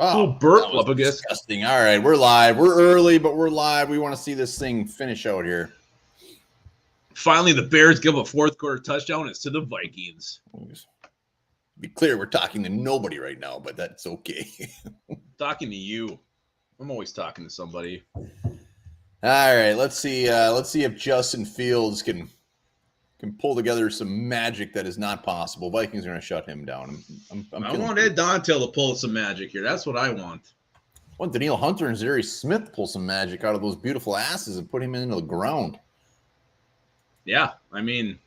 Oh, burp that was up, I guess. disgusting. All right, we're live. We're early, but we're live. We want to see this thing finish out here. Finally, the Bears give a fourth quarter touchdown. It's to the Vikings. Be clear, we're talking to nobody right now, but that's okay. Talking to you. I'm always talking to somebody. All right, let's see. Let's see if Justin Fields can pull together some magic that is not possible. Vikings are going to shut him down. I want Ed Dontel to pull some magic here. That's what I want. I want Danielle Hunter and Zary Smith pull some magic out of those beautiful asses and put him into the ground. Yeah, I mean,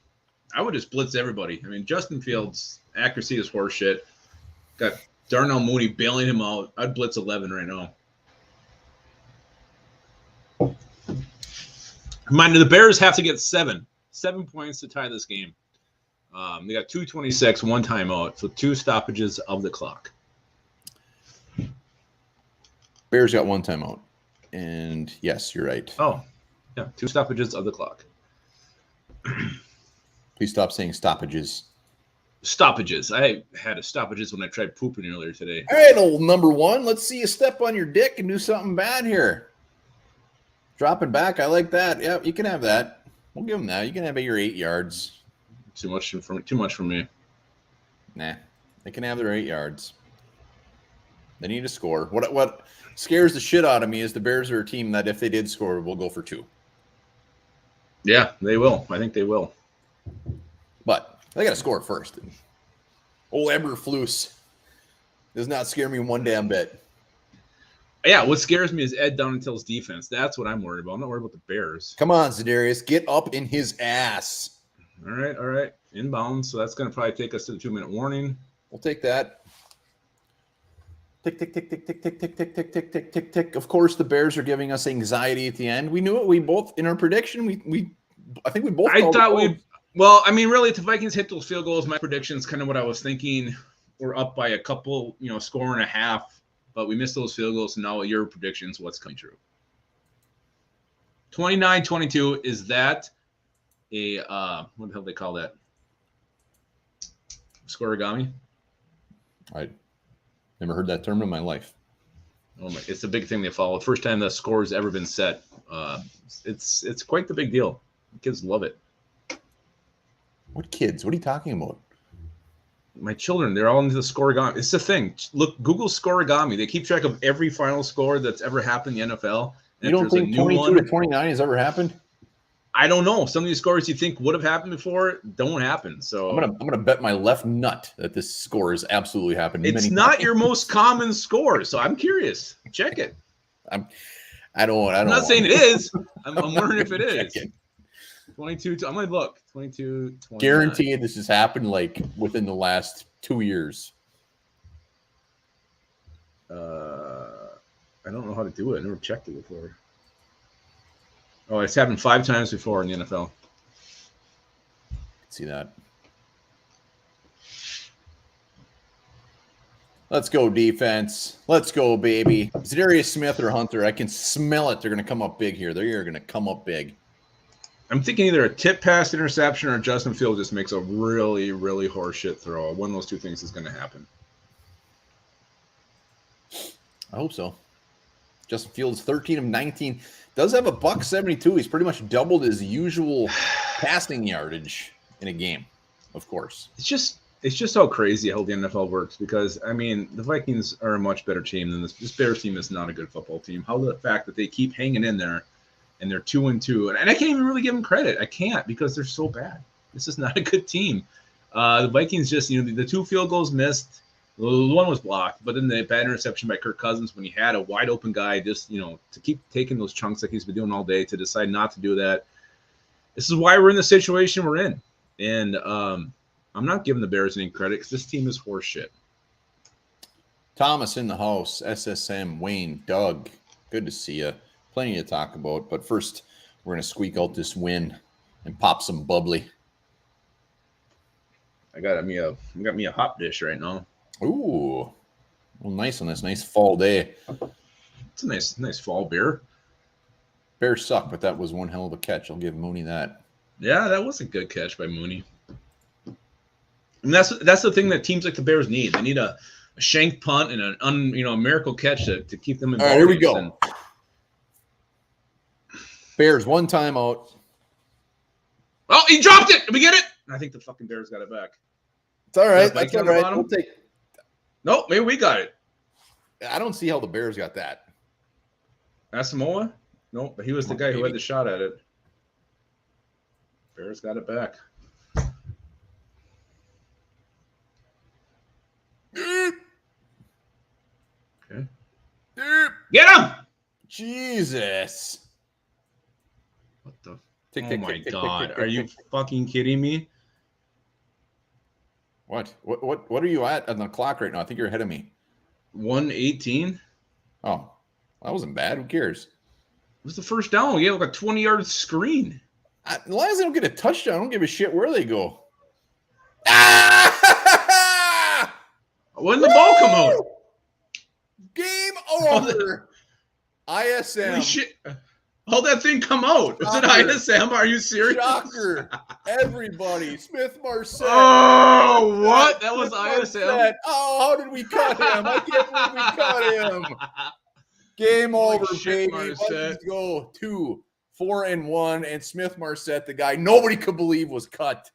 I would just blitz everybody. I mean, Justin Fields' accuracy is horseshit. Got Darnell Mooney bailing him out. I'd blitz 11 right now. Mind you, the Bears have to get 7 points to tie this game. They got 2:26, one timeout, so 2 stoppages of the clock. Bears got 1 timeout, and yes, you're right. Oh, yeah, 2 stoppages of the clock. Please stop saying stoppages. Stoppages. I had a stoppages when I tried pooping earlier today. All right, old number one. Let's see you step on your dick and do something bad here. Dropping back. I like that. Yeah, you can have that. We'll give him that. You can have your 8 yards. Too much for me. Nah, they can have their 8 yards. They need to score. What scares the shit out of me is the Bears are a team that if they did score, will go for 2. Yeah, they will. I think they will. But they got to score first. Old Eberflus does not scare me one damn bit. Yeah, what scares me is Ed Donatel's defense. That's what I'm worried about. I'm not worried about the Bears. Come on, Za'Darius. Get up in his ass. All right. Inbound. So that's going to probably take us to the 2-minute warning. We'll take that. Tick, tick, tick, tick, tick, tick, tick, tick, tick, tick, tick, tick, tick. Of course, the Bears are giving us anxiety at the end. We knew it. We both, in our prediction, I think we both. Well, I mean, really, if the Vikings hit those field goals, my prediction is kind of what I was thinking. We're up by a couple, score and a half, but we missed those field goals. And now your predictions, what's coming true? 29-22, is that a, what the hell do they call that? Scoregami? I never heard that term in my life. Oh my! It's a big thing they follow. First time that score has ever been set. It's quite the big deal. Kids love it. What kids? What are you talking about? My children, they're all into the scoregami. It's a thing. Look, Google scoregami. They keep track of every final score that's ever happened in the NFL. You don't think 22 to 29 has ever happened? I don't know. Some of these scores you think would have happened before don't happen. So I'm gonna bet my left nut that this score has absolutely happened. It's not your most common score, so I'm curious. Check it. I'm not saying it is. I'm wondering if it is. 22. I'm gonna look. 22. 29. Guaranteed this has happened like within the last 2 years. I don't know how to do it. I never checked it before. Oh, it's happened 5 times before in the NFL. See that? Let's go defense. Let's go, baby. Za'Darius Smith or Hunter. I can smell it. They're going to come up big here. They're going to come up big. I'm thinking either a tip pass interception or Justin Fields just makes a really, really horseshit throw. One of those two things is going to happen. I hope so. Justin Fields, 13 of 19. Does have a $172. He's pretty much doubled his usual passing yardage in a game, of course. It's just how crazy how the NFL works because, I mean, the Vikings are a much better team than this. This Bears team is not a good football team. How the fact that they keep hanging in there and they're 2-2. And I can't even really give them credit. I can't because they're so bad. This is not a good team. The Vikings just, the 2 field goals missed. The one was blocked, but then the bad interception by Kirk Cousins when he had a wide open guy just, to keep taking those chunks like he's been doing all day to decide not to do that. This is why we're in the situation we're in. And I'm not giving the Bears any credit because this team is horseshit. Thomas in the house, SSM, Wayne, Doug, good to see you. Plenty to talk about, but first we're going to squeak out this win and pop some bubbly. I got me a hot dish right now. Ooh, well, nice on this nice fall day. It's a nice fall beer. Bears suck, but that was one hell of a catch. I'll give Mooney that. Yeah, that was a good catch by Mooney. And that's the thing that teams like the Bears need. They need a a shanked punt and a miracle catch to keep them in. All right, here we go. Bears, one timeout. Oh, he dropped it. Did we get it? I think the fucking Bears got it back. It's all right. That's all right. We'll take. Nope, maybe we got it. I don't see how the Bears got that. Asamoah? Nope, but he was the guy who had the shot at it. Bears got it back. Okay. Get him! Jesus. What the? Oh my God. Are you fucking kidding me? What are you at on the clock right now? I think you're ahead of me. 118? Oh, that wasn't bad. Who cares? It was the first down. We had like a 20-yard screen. As long as they don't get a touchdown, I don't give a shit where they go. Ah! When did the ball come out? Game over. ISM. Holy shit. How'd that thing come out? Was it ISM? Are you serious? Shocker. Everybody. Smith Marset. Oh, what? That was ISM? Oh, how did we cut him? I can't believe we cut him. Game over, baby. Let's go 2-4-1. And Smith Marset, the guy nobody could believe was cut,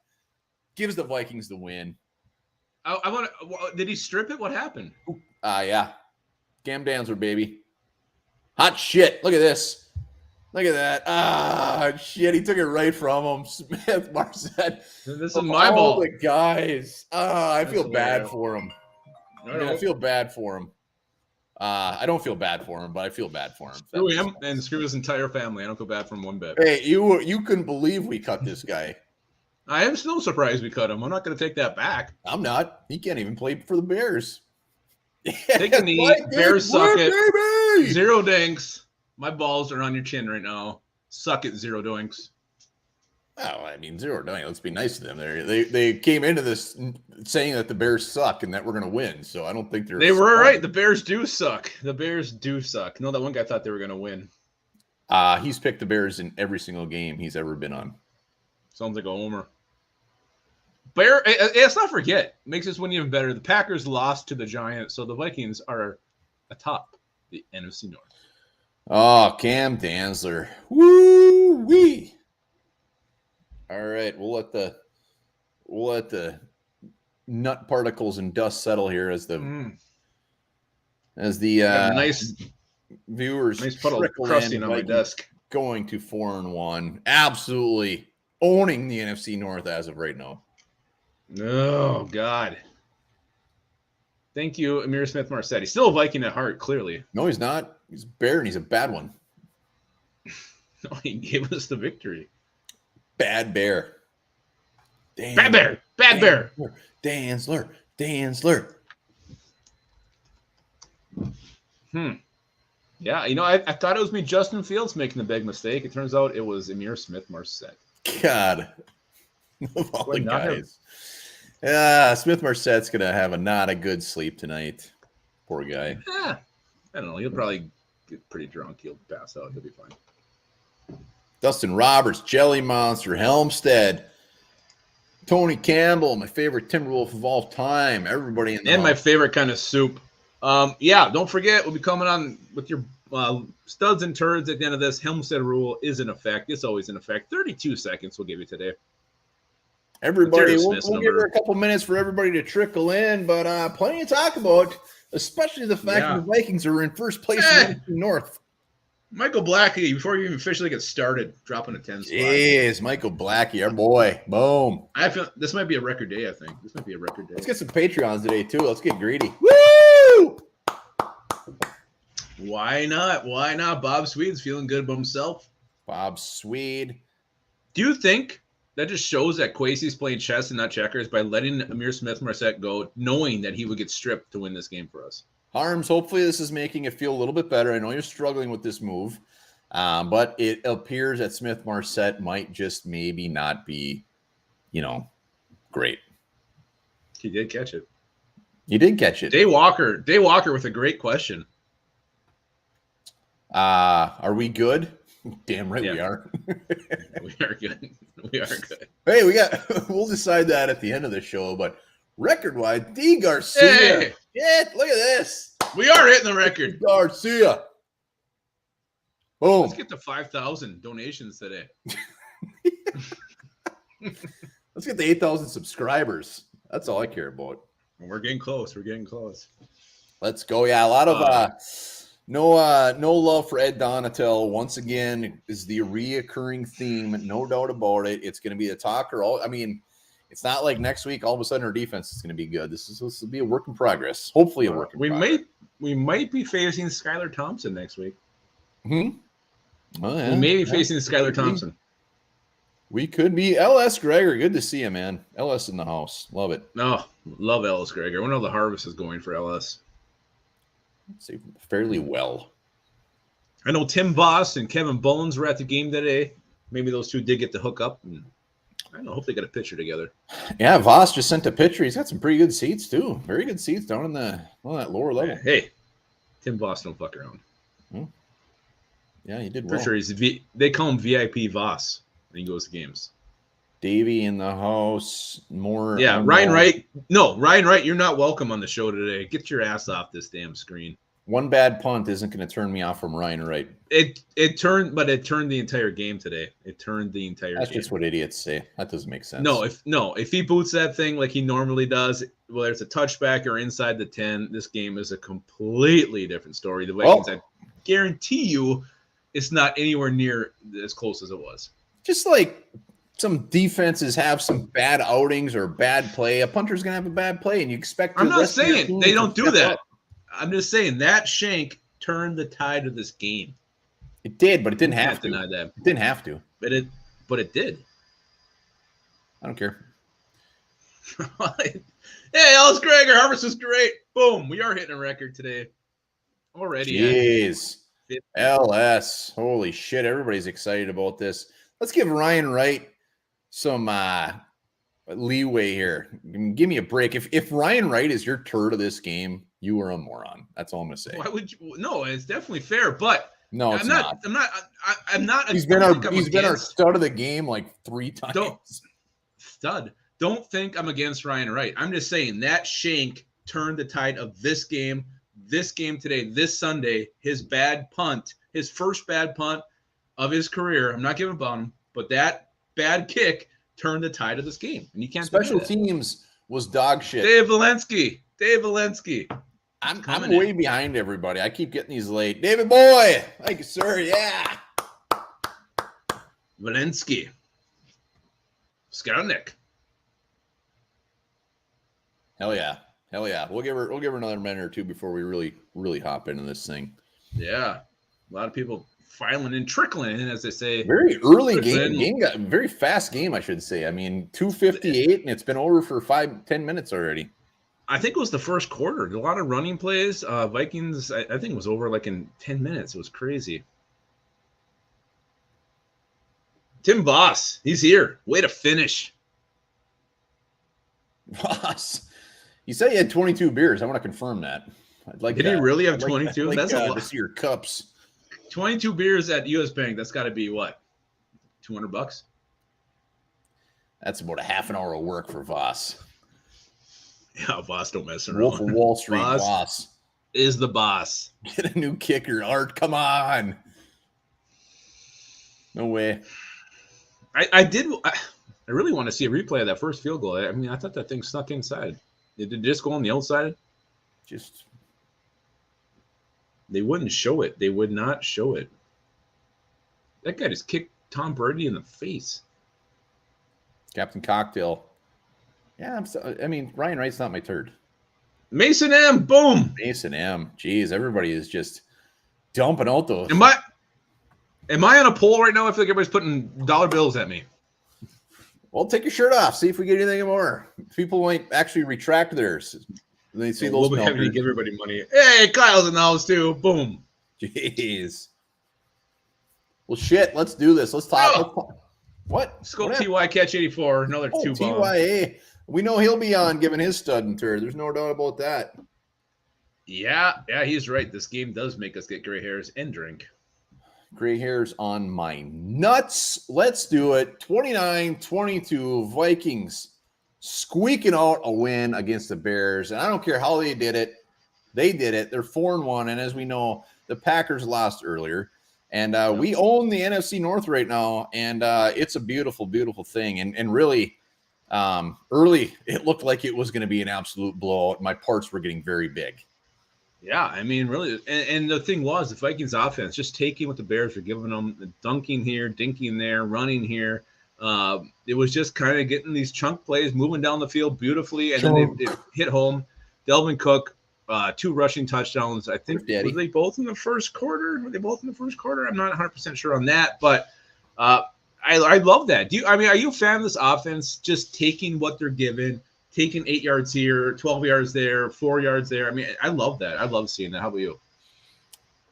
gives the Vikings the win. I want to. Did he strip it? What happened? Yeah. Cam Danzler, baby. Hot shit. Look at this. Look at that. Shit. He took it right from him. Smith Marset. This is my ball. All the guys. I feel bad for him. I feel bad for him. I don't feel bad for him, but I feel bad for him. Screw him and screw his entire family. I don't feel bad for him one bit. Hey, you couldn't believe we cut this guy. I am still surprised we cut him. I'm not going to take that back. I'm not. He can't even play for the Bears. Take a knee. Bears suck it. Baby! Zero dinks. My balls are on your chin right now. Suck it, zero doinks. Oh, I mean, zero doinks. Let's be nice to them. They came into this saying that the Bears suck and that we're going to win. So I don't think they were right. The Bears do suck. The Bears do suck. No, that one guy thought they were going to win. He's picked the Bears in every single game he's ever been on. Sounds like a homer. Let's not forget, makes this win even better. The Packers lost to the Giants, so the Vikings are atop the NFC North. Oh, Cam Danzler. Woo-wee. All right, we'll let the nut particles and dust settle here as the nice viewers puddle of crusting on my desk. Going to 4-1. Absolutely owning the NFC North as of right now. Oh, God. Thank you, Amir Smith Marset. He's still a Viking at heart, clearly. No, he's not. He's a Bear, and he's a bad one. No, he gave us the victory. Bad Bear. Bad Bear. Bad Bear. Danzler. Yeah, I thought it was me, Justin Fields, making the big mistake. It turns out it was Amir Smith Marset. God. Of all the guys. Yeah, Smith Marset's going to have not a good sleep tonight. Poor guy. I don't know. He'll probably get pretty drunk. He'll pass out. He'll be fine. Dustin Roberts, Jelly Monster, Helmstead, Tony Campbell, my favorite Timberwolf of all time. Everybody in the And my favorite kind of soup. Don't forget, we'll be coming on with your studs and turds at the end of this. Helmstead rule is in effect. It's always in effect. 32 seconds we'll give you today. Everybody, we'll give her a couple minutes for everybody to trickle in, but plenty to talk about, especially the fact that the Vikings are in first place in the North. Michael Blackie, before you even officially get started, dropping a 10 spot. Yes, Michael Blackie, our boy. Boom. I feel this might be a record day, I think. This might be a record day. Let's get some Patreons today, too. Let's get greedy. Woo! Why not? Why not? Bob Swede's feeling good about himself. Bob Swede. Do you think that just shows that Kwesi's playing chess and not checkers by letting Amir Smith Marset go, knowing that he would get stripped to win this game for us? Harms, hopefully this is making it feel a little bit better. I know you're struggling with this move, but it appears that Smith Marset might just maybe not be, great. He did catch it. He did catch it. Day Walker with a great question. Are we good? Damn right we are. We are good. We are good. Hey, we'll decide that at the end of the show, but Record-wide, D. Garcia. Hey! Shit, look at this. We are hitting the record. Garcia. Boom. Let's get to 5,000 donations today. Let's get the 8,000 subscribers. That's all I care about. We're getting close. We're getting close. Let's go. Yeah, a lot of no love for Ed Donatel. Once again, is the reoccurring theme. No doubt about it. It's going to be a talker. It's not like next week all of a sudden our defense is going to be good. This will be a work in progress. Hopefully, a work in progress. We might be facing Skylar Thompson next week. Oh, yeah. We may be facing Skylar Thompson. We could be. LS Gregor, good to see you, man. LS in the house. Love it. No, love LS Gregor. I wonder how the harvest is going for LS. Let's see, fairly well. I know Tim Voss and Kevin Bones were at the game today. Maybe those two did get to hook up. And I don't know. Hope they got a picture together. Yeah, Voss just sent a picture. He's got some pretty good seats, too. Very good seats down in that lower level. Hey, Tim Voss don't fuck around. Yeah, he did well. For sure, they call him VIP Voss when he goes to games. Davey in the house. More. Yeah, Ryan Wright. No, Ryan Wright, you're not welcome on the show today. Get your ass off this damn screen. One bad punt isn't going to turn me off from Ryan Wright. It turned the entire game today. It turned the entire game. That's just what idiots say. That doesn't make sense. If he boots that thing like he normally does, whether it's a touchback or inside the 10, this game is a completely different story. The Vikings, I guarantee you, it's not anywhere near as close as it was. Just like some defenses have some bad outings or bad play, a punter's going to have a bad play, and you expect. I'm not saying they don't do that. I'm just saying that shank turned the tide of this game. It did, but it didn't have to. Deny that. It didn't have to. But it did. I don't care. Hey, Ellis Gregor, harvest is great. Boom, we are hitting a record today. Already. Jeez. LS. Holy shit. Everybody's excited about this. Let's give Ryan Wright some leeway here. Give me a break. If Ryan Wright is your turd of this game, you are a moron. That's all I'm gonna say. Why would you? No, it's definitely fair, but no, it's not. I'm not. He's been our stud of the game like 3 times. Don't think I'm against Ryan Wright. I'm just saying that shank turned the tide of this game. This game today, this Sunday, his bad punt, his first bad punt of his career. I'm not giving up on him, but that bad kick turned the tide of this game, and you can't. Special teams was dog shit. Dave Valensky. I'm way behind everybody. I keep getting these late. David Boy. Thank you, sir. Yeah. Valensky. Skarnik. Hell yeah. We'll give her another minute or two before we really hop into this thing. Yeah. A lot of people filing and trickling in, as they say. Very early game got very fast game, I should say. I mean, 2:58, and it's been over for 5-10 minutes already. I think it was the first quarter. A lot of running plays. Vikings, I think it was over like in 10 minutes. It was crazy. Tim Voss, he's here. Way to finish. Voss. You said he had 22 beers. I want to confirm that. Did he really have 22? That's a lot to see your cups. 22 beers at US Bank. That's got to be what? $200? That's about a half an hour of work for Voss. Yeah, Voss don't mess around. Wolf of Wall Street, Voss is the boss. Get a new kicker, Art. Come on. No way. I really want to see a replay of that first field goal. I mean, I thought that thing stuck inside. Did it just go on the outside? They wouldn't show it. They would not show it. That guy just kicked Tom Brady in the face. Captain Cocktail. Yeah, Ryan Wright's not my turd. Mason M. Boom. Mason M. Jeez, everybody is just dumping out those. Am I on a poll right now? I feel like everybody's putting dollar bills at me. Well, take your shirt off. See if we get anything more. People might actually retract theirs. They see those. We'll be having to give everybody money. Hey, Kyle's in the house too. Boom. Jeez. Well, shit. Let's do this. Let's talk. What? Scope TY catch 84. Another 2 bomb. TYA. We know he'll be on giving his stud and turd. There's no doubt about that. Yeah, he's right. This game does make us get gray hairs and drink. Gray hairs on my nuts. Let's do it. 29-22 Vikings squeaking out a win against the Bears. And I don't care how they did it. They did it. They're 4-1. And as we know, the Packers lost earlier. And we own the NFC North right now. And it's a beautiful, beautiful thing. And really, early, it looked like it was going to be an absolute blowout. My parts were getting very big. Yeah, I mean, really. And the thing was, the Vikings offense, just taking what the Bears were giving them, dunking here, dinking there, running here. It was just kind of getting these chunk plays, moving down the field beautifully, and then they hit home. Delvin Cook, 2 rushing touchdowns. I think, were they both in the first quarter? Were they both in the first quarter? I'm not 100% sure on that, but I love that. Are you a fan of this offense, just taking what they're given, taking 8 yards here, 12 yards there, 4 yards there? I mean, I love that. I love seeing that. How about you?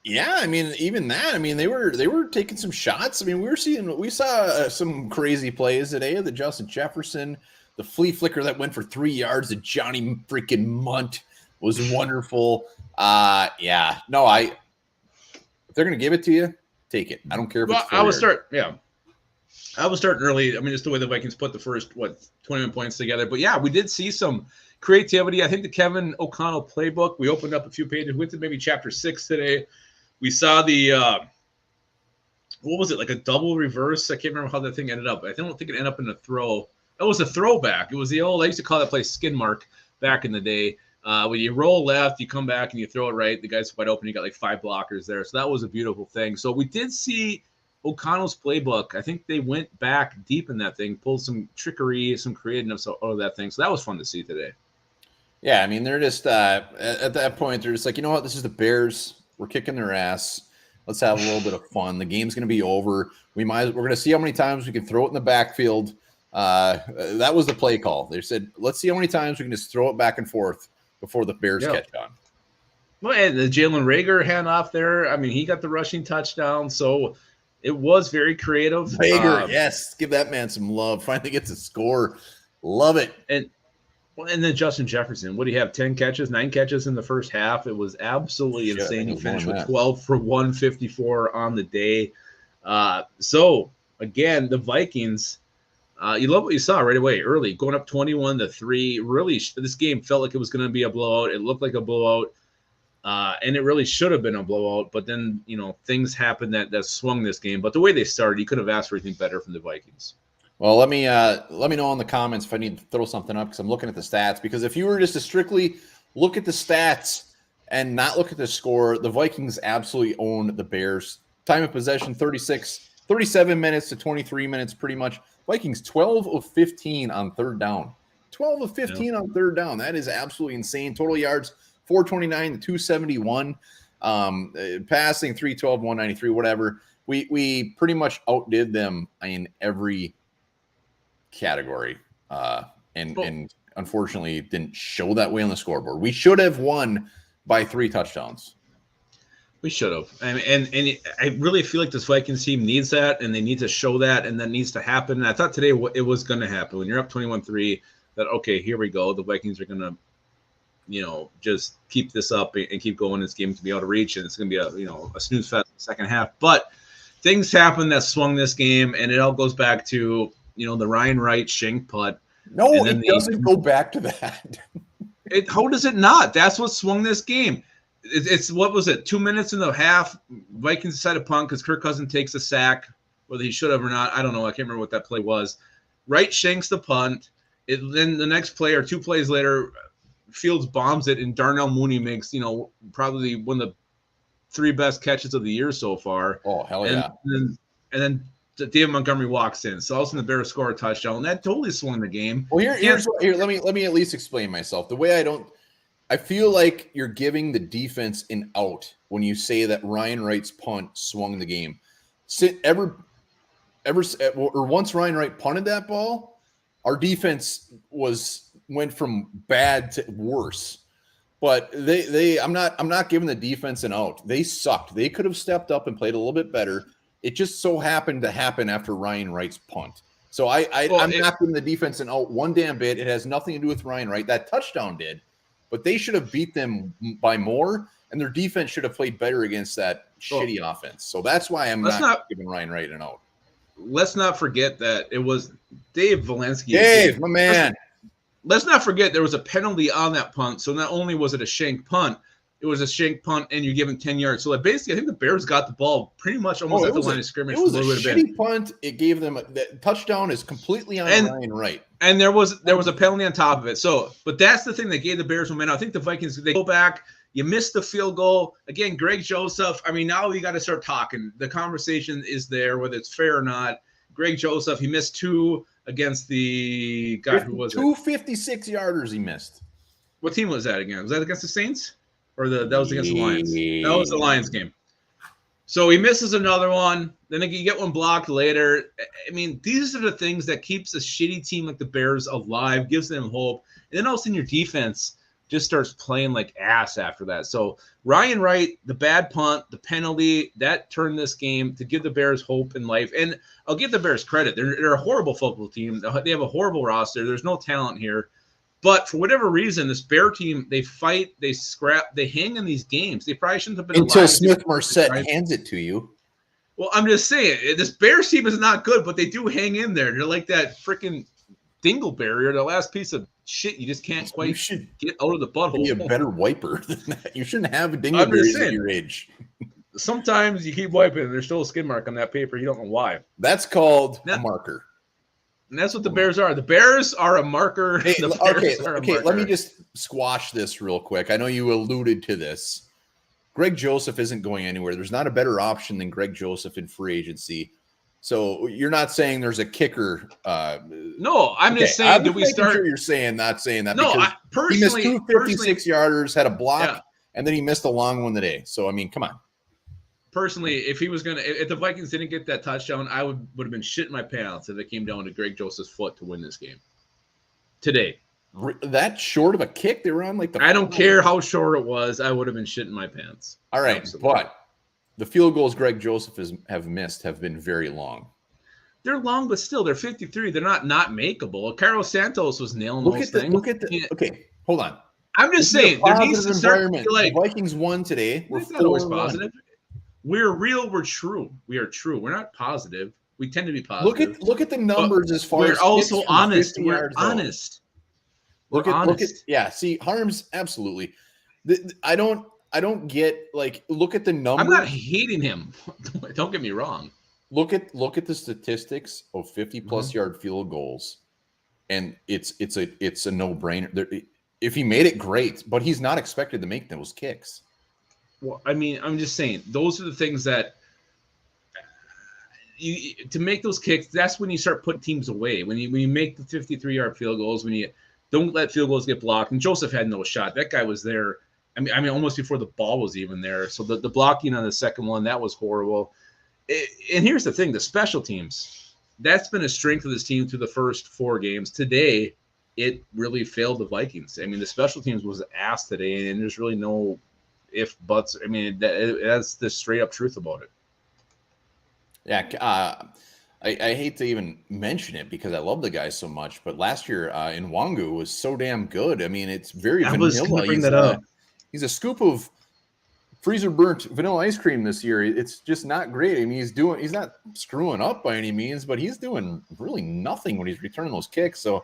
Yeah, I mean, even that. I mean, they were taking some shots. I mean, we saw some crazy plays today. The Justin Jefferson, the flea flicker that went for 3 yards. The Johnny freaking Munt was wonderful. Yeah, no, if they're gonna give it to you, take it. I don't care if it's 4 yards. I was starting early. I mean, just the way the Vikings put the first 21 points together. But yeah, we did see some creativity. I think the Kevin O'Connell playbook. We opened up a few pages. We went to maybe chapter 6 today. We saw the what was it, like a double reverse? I can't remember how that thing ended up. I don't think it ended up in a throw. It was a throwback. It was the old, I used to call that play skin mark back in the day. When you roll left, you come back and you throw it right. The guy's wide open. You got like 5 blockers there. So that was a beautiful thing. So we did see O'Connell's playbook. I think they went back deep in that thing, pulled some trickery, some creativeness out of that thing. So that was fun to see today. Yeah, I mean, they're just at that point, they're just like, you know what? This is the Bears. We're kicking their ass. Let's have a little bit of fun. The game's going to be over. We're going to see how many times we can throw it in the backfield. That was the play call. They said, let's see how many times we can just throw it back and forth before the Bears catch on. Well, and the Jalen Reagor handoff there. I mean, he got the rushing touchdown. So it was very creative. Reagor, yes. Give that man some love. Finally gets a score. Love it. And then Justin Jefferson, what do you have? 10 catches, 9 catches in the first half. It was absolutely insane. He finished with 12 for 154 on the day. So again, the Vikings, you love what you saw right away, early, going up 21-3. Really, this game felt like it was going to be a blowout. It looked like a blowout, and it really should have been a blowout. But then, things happened that swung this game. But the way they started, you could have asked for anything better from the Vikings. Well, let me know in the comments if I need to throw something up, because I'm looking at the stats. Because if you were just to strictly look at the stats and not look at the score, the Vikings absolutely own the Bears. Time of possession, 37 minutes to 23 minutes, pretty much. Vikings 12 of 15 on third down. 12 of 15 on third down. That is absolutely insane. Total yards, 429 to 271. Passing, 312, 193, whatever. We pretty much outdid them in every category, and unfortunately didn't show that way on the scoreboard. We should have won by 3 touchdowns. We should have. And I really feel like this Vikings team needs that, and they need to show that, and that needs to happen. And I thought today it was going to happen. When you're up 21-3, that, okay, here we go. The Vikings are going to, just keep this up and keep going. This game to be out of reach, and it's going to be a snooze fest in the second half. But things happen that swung this game, and it all goes back to, the Ryan Wright shank putt. No, it doesn't go back to that. How does it not? That's what swung this game. It's what was it? 2 minutes in the half. Vikings decide to punt because Kirk Cousins takes a sack, whether he should have or not. I don't know. I can't remember what that play was. Wright shanks the punt. Then the next play or 2 plays later, Fields bombs it, and Darnell Mooney makes probably one of the 3 best catches of the year so far. Oh, hell yeah! And then David Montgomery walks in. So all of a sudden the Bears score a touchdown. And that totally swung the game. Well, here, let me at least explain myself. The way I feel like you're giving the defense an out when you say that Ryan Wright's punt swung the game. Once Ryan Wright punted that ball, our defense went from bad to worse. But I'm not giving the defense an out. They sucked. They could have stepped up and played a little bit better. It just so happened to happen after Ryan Wright's punt. So I'm not giving the defense an out one damn bit. It has nothing to do with Ryan Wright. That touchdown did, but they should have beat them by more, and their defense should have played better against that shitty offense. So that's why I'm not giving Ryan Wright an out. Let's not forget that it was Dave Valensky. Dave, my man. let's not forget there was a penalty on that punt. So not only was it a shank punt, it was a shank punt, and you're given 10 yards. So like basically, I think the Bears got the ball pretty much almost at the line of scrimmage. It was a shitty punt. It gave them the touchdown is completely on Ryan Wright. And there was a penalty on top of it. So, but that's the thing that gave the Bears momentum. I think the Vikings, they go back. You missed the field goal. Again, Greg Joseph, I mean, now you got to start talking. The conversation is there, whether it's fair or not. Greg Joseph, he missed 2 against the guy who was 2 56-yarders he missed. What team was that again? Was that against the Saints? Or that was against the Lions? That was the Lions game. So he misses another one. Then you get one blocked later. I mean, these are the things that keeps a shitty team like the Bears alive, gives them hope. And then all of a sudden your defense just starts playing like ass after that. So Ryan Wright, the bad punt, the penalty, that turned this game to give the Bears hope in life. And I'll give the Bears credit. They're a horrible football team. They have a horrible roster. There's no talent here. But for whatever reason, this Bear team, they fight, they scrap, they hang in these games. They probably shouldn't have been until Smith-Marsette hands it to you. Well, I'm just saying, this Bears team is not good, but they do hang in there. They're like that freaking dingleberry or the last piece of shit you just can't quite get out of the butthole. Be a better wiper than that. You shouldn't have dingleberries at your age. Sometimes you keep wiping and there's still a skid mark on that paper. You don't know why. That's called a marker. And that's what the Bears are. The Bears are a marker. Hey, okay. Let me just squash this real quick. I know you alluded to this. Greg Joseph isn't going anywhere. There's not a better option than Greg Joseph in free agency. So you're not saying there's a kicker. No, I'm just saying. Do we start? Sure you're saying not saying that. No, he missed 2 56-yarders, had a block, and then he missed a long one today. So I mean, come on. Personally, if the Vikings didn't get that touchdown, I would have been shitting my pants if it came down to Greg Joseph's foot to win this game today. That short of a kick, they were on like the. I don't care how short it was. I would have been shitting my pants. All right, absolutely. But the field goals Greg Joseph have missed have been very long. They're long, but still, they're 53. They're not makeable. Carlos Santos was nailing those things. Okay, hold on. I'm just saying, there needs to start like the Vikings won today. We're not always positive. We're real. We're true. We are true. We're not positive. We tend to be positive. Look at the numbers as far as we're also honest. We're honest. Look at yeah. See, Harms absolutely. I don't get like look at the numbers. I'm not hating him. Don't get me wrong. Look at the statistics of 50+ yard field goals, and it's a no-brainer. If he made it, great, but he's not expected to make those kicks. Well, I mean, I'm just saying those are the things that to make those kicks. That's when you start putting teams away. When you make the 53-yard field goals, when you don't let field goals get blocked. And Joseph had no shot. That guy was there. I mean, almost before the ball was even there. So the blocking on the second one, that was horrible. And here's the thing: the special teams. That's been a strength of this team through the first 4 games. Today, it really failed the Vikings. I mean, the special teams was ass today, and there's really no if buts. I mean, that's the straight up truth about it. Yeah, I hate to even mention it because I love the guy so much, but last year in Wangu was so damn good. I mean, it's very vanilla. He's a scoop of freezer burnt vanilla ice cream this year. It's just not great. I mean, he's not screwing up by any means, but he's doing really nothing when he's returning those kicks. So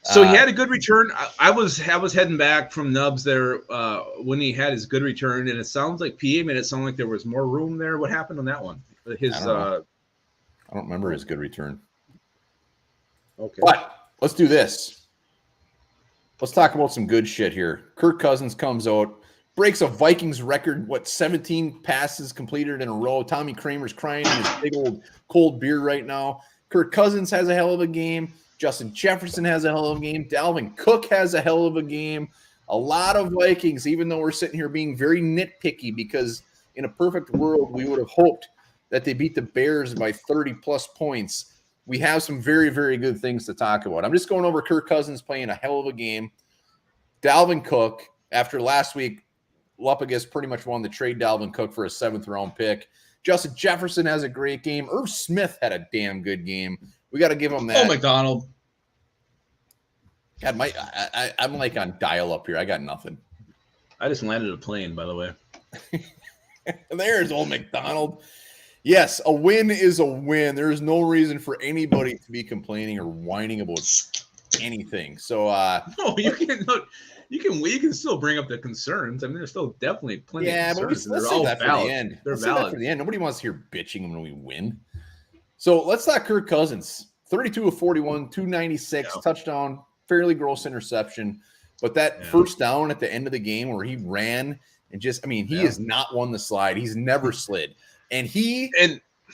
he had a good return. I was heading back from Nubs there when he had his good return, and it sounds like PA made it sound like there was more room there. What happened on that one? I don't remember his good return. Okay, but let's do this. Let's talk about some good shit here. Kirk Cousins comes out, breaks a Vikings record. 17 passes completed in a row. Tommy Kramer's crying in his big old cold beer right now. Kirk Cousins has a hell of a game. Justin Jefferson has a hell of a game. Dalvin Cook has a hell of a game. A lot of Vikings, even though we're sitting here being very nitpicky because in a perfect world, we would have hoped that they beat the Bears by 30+ points. We have some very, very good things to talk about. I'm just going over Kirk Cousins playing a hell of a game. Dalvin Cook, after last week, Lupagus pretty much won the trade Dalvin Cook for a 7th-round pick. Justin Jefferson has a great game. Irv Smith had a damn good game. We got to give him that. Oh, McDonald. God, I'm like on dial-up here. I got nothing. I just landed a plane, by the way. There's old McDonald. Yes, a win is a win. There is no reason for anybody to be complaining or whining about anything. So no, you can still bring up the concerns. I mean, there's still definitely plenty of yeah, but concerns. let's They're save all that for valid. the end. They're Let's save that valid. for the end. Nobody wants to hear bitching when we win. So let's talk Kirk Cousins. 32 of 41, 296, touchdown, fairly gross interception. But that first down at the end of the game where he ran and just, I mean, he has not won the slide. He's never slid. And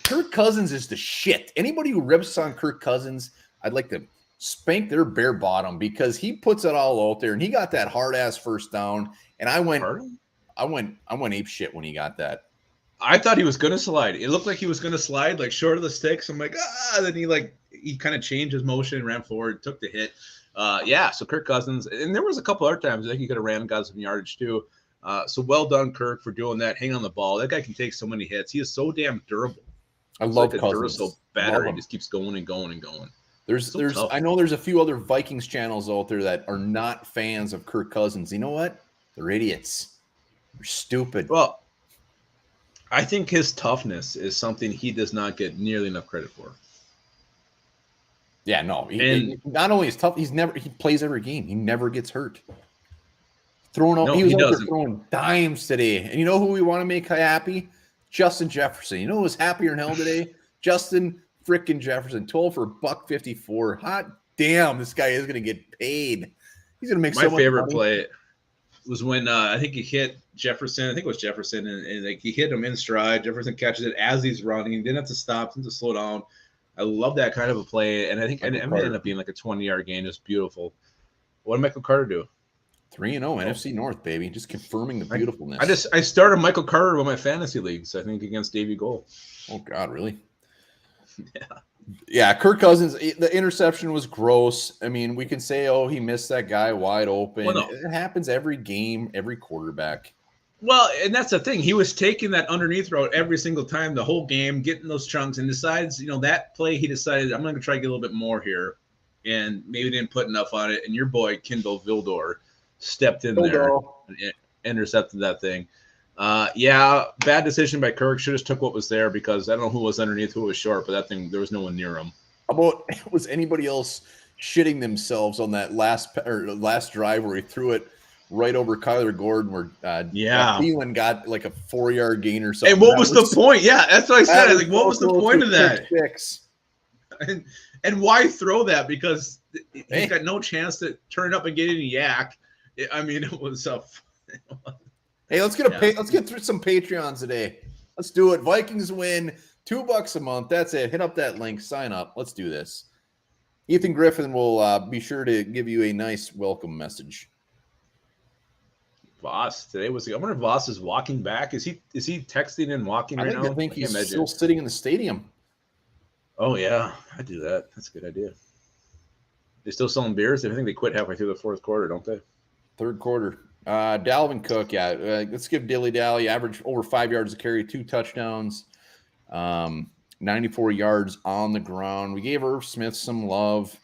Kirk Cousins is the shit. Anybody who rips on Kirk Cousins, I'd like to spank their bare bottom because he puts it all out there and he got that hard ass first down. And I went ape shit when he got that. I thought he was gonna slide. It looked like he was gonna slide, like short of the sticks. I'm like, then he kind of changed his motion, ran forward, took the hit. So Kirk Cousins, and there was a couple other times I think he could have ran, got some yardage too. So well done, Kirk, for doing that. Hang on the ball. That guy can take so many hits. He is so damn durable. I love like Cousins. A Duracell battery. He just keeps going and going and going. I know there's a few other Vikings channels out there that are not fans of Kirk Cousins. You know what? They're idiots. They're stupid. Well, I think his toughness is something he does not get nearly enough credit for. Yeah, no. He not only is tough, he plays every game. He never gets hurt. He was out there throwing dimes today. And you know who we want to make happy? Justin Jefferson. You know who was happier than hell today? Justin frickin' Jefferson. 12 for $154. Hot damn, this guy is going to get paid. He's going to make so much money. My favorite play was when I think he hit Jefferson. I think it was Jefferson, and like he hit him in stride. Jefferson catches it as he's running. He didn't have to stop, didn't have to slow down. I love that kind of a play, and I think it ended up being like a 20-yard gain. It was beautiful. What did Michael Carter do? 3-0 NFC North, baby. Just confirming the beautifulness. I started Michael Carter with my fantasy leagues, I think, against Davey Gold. Oh, God, really? Yeah, Kirk Cousins, the interception was gross. I mean, we can say, oh, he missed that guy wide open. Well, no. It happens every game, every quarterback. Well, and that's the thing. He was taking that underneath route every single time, the whole game, getting those chunks, and decides, that play, he decided, I'm going to try to get a little bit more here, and maybe didn't put enough on it, and your boy, Kindle Vildor, stepped in there and intercepted that thing. Bad decision by Kirk. Should have took what was there because I don't know who was underneath, who was short, but that thing, there was no one near him. How about, was anybody else shitting themselves on that last drive where he threw it right over Kyler Gordon where Thielen got like a 4-yard gain or something? And what was the point? Yeah, that's what I said. I was like, what was the point of that? And why throw that? Because he's got no chance to turn up and get any yak. I mean, it was a... Hey, let's get through some Patreons today. Let's do it. Vikings win $2 a month. That's it. Hit up that link. Sign up. Let's do this. Ethan Griffin will be sure to give you a nice welcome message. Voss today was. I wonder if Voss is walking back. Is he texting and walking right now? I think he's still sitting in the stadium. Oh yeah, I do that. That's a good idea. They still selling beers? I think they quit halfway through the fourth quarter, don't they? Third quarter. Dalvin Cook, let's give Dilly Dally average over 5 yards a carry, 2 touchdowns, 94 yards on the ground. We gave Irv Smith some love.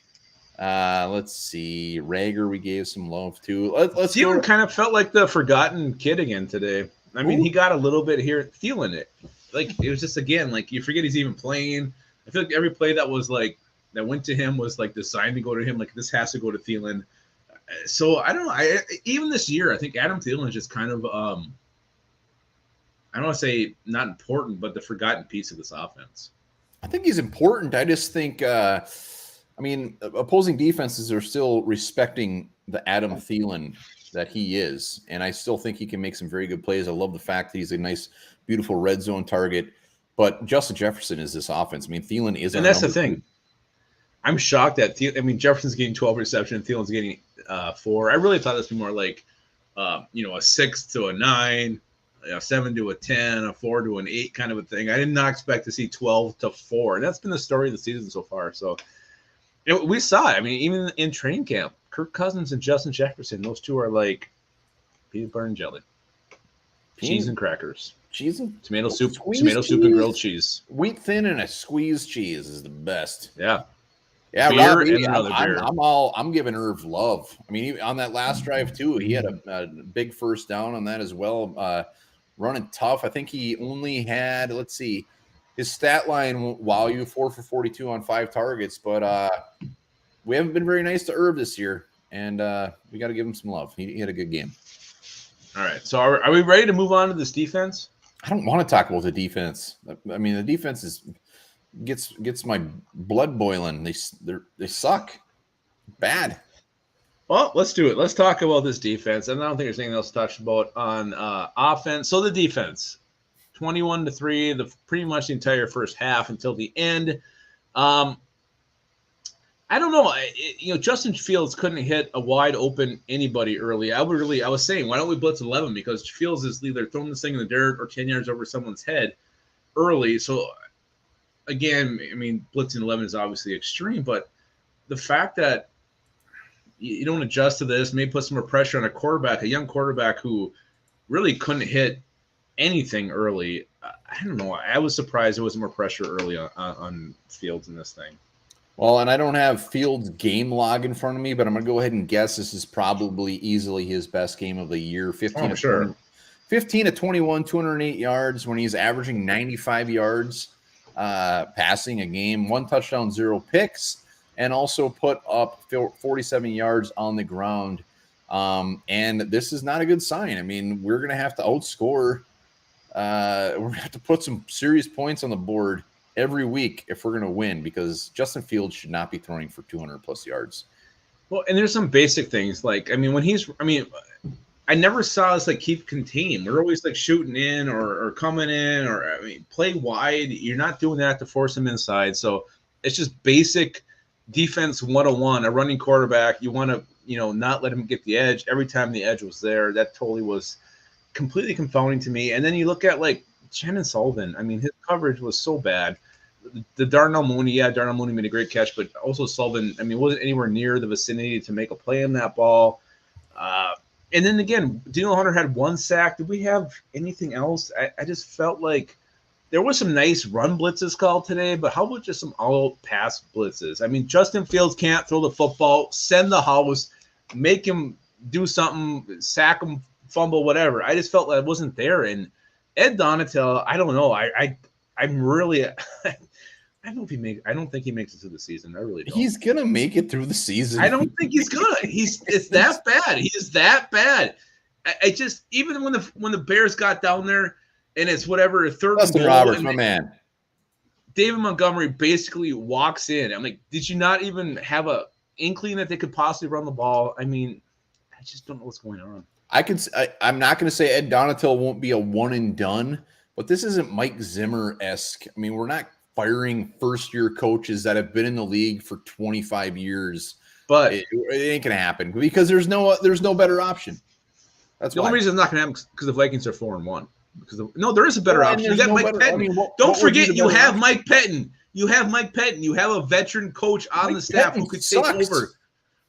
Let's see. Rager, we gave some love too. Let's Thielen kind of felt like the forgotten kid again today. I mean, he got a little bit here. Thielen it. Like, it was just, again, like, you forget he's even playing. I feel like every play that was like, that went to him was like designed to go to him. Like, this has to go to Thielen. So I don't know. Even this year, I think Adam Thielen is just kind of, I don't want to say not important, but the forgotten piece of this offense. I think he's important. I just think, opposing defenses are still respecting the Adam Thielen that he is, and I still think he can make some very good plays. I love the fact that he's a nice, beautiful red zone target. But Justin Jefferson is this offense. I mean, Thielen is, and that's the thing. I'm shocked that Jefferson's getting 12 receptions, Thielen's getting 4. I really thought this would be more like, a 6 to a 9, a 7 to a 10, a 4 to an 8 kind of a thing. I did not expect to see 12 to 4, and that's been the story of the season so far. So we saw it. I mean, even in training camp, Kirk Cousins and Justin Jefferson, those two are like peanut butter and jelly, cheese and crackers, cheese and tomato soup and grilled cheese, wheat thin and a squeezed cheese is the best. Yeah. Yeah, Rob, I'm giving Irv love. I mean, on that last drive too, he had a big first down on that as well. Running tough. I think he only had, let's see, his stat line. Wow, you 4 for 42 on 5 targets, but we haven't been very nice to Irv this year, and we got to give him some love. He had a good game. All right. So are we ready to move on to this defense? I don't want to talk about the defense. I mean, the defense gets my blood boiling. They suck bad. Well, let's do it. Let's talk about this defense. And I don't think there's anything else to touch about on offense. So the defense, 21-3, pretty much the entire first half until the end. I don't know. Justin Fields couldn't hit a wide open anybody early. I was saying, why don't we blitz 11? Because Fields is either throwing this thing in the dirt or 10 yards over someone's head early. So again, I mean, blitzing 11 is obviously extreme, but the fact that you don't adjust to this, maybe put some more pressure on a young quarterback who really couldn't hit anything early. I don't know. I was surprised there wasn't more pressure early on Fields in this thing. Well, and I don't have Fields' game log in front of me, but I'm going to go ahead and guess this is probably easily his best game of the year. 15 to 21, 208 yards when he's averaging 95 yards passing a game, 1 touchdown, 0 picks. And also put up 47 yards on the ground. And this is not a good sign. I mean, we're going to have to outscore. We're going to have to put some serious points on the board every week if we're going to win, because Justin Fields should not be throwing for 200-plus yards. Well, and there's some basic things. Like, I mean, I never saw us, keep contained. We're always, shooting in or coming in or, play wide. You're not doing that to force them inside. So it's just basic defense 101, a running quarterback. You want to, not let him get the edge. Every time the edge was there, that totally was completely confounding to me. And then you look at Shannon Sullivan. I mean, his coverage was so bad. The Darnell Mooney made a great catch, but also Sullivan, wasn't anywhere near the vicinity to make a play on that ball. And then again, Daniel Hunter had 1 sack. Did we have anything else? I just felt like there was some nice run blitzes called today, but how about just some all pass blitzes? I mean, Justin Fields can't throw the football, send the house, make him do something, sack him, fumble, whatever. I just felt that wasn't there. And Ed Donatel, I don't know. I'm really I don't think he makes it through the season. I really don't. He's gonna make it through the season. I don't think he's gonna. It's that bad. He is that bad. I just, even when the Bears got down there and it's whatever, third Justin and goal, Roberts, and my man. David Montgomery basically walks in. I'm like, did you not even have a inkling that they could possibly run the ball? I mean, I just don't know what's going on. I'm not going to say Ed Donatel won't be a one and done, but this isn't Mike Zimmer-esque. I mean, we're not firing first-year coaches that have been in the league for 25 years. But it ain't going to happen because there's no better option. That's the only reason it's not going to happen because the Vikings are 4-1. No, there is a better option. You got Mike Pettin. Don't forget, you have Mike Pettin. You have Mike Pettin. You have a veteran coach on the staff who could take over.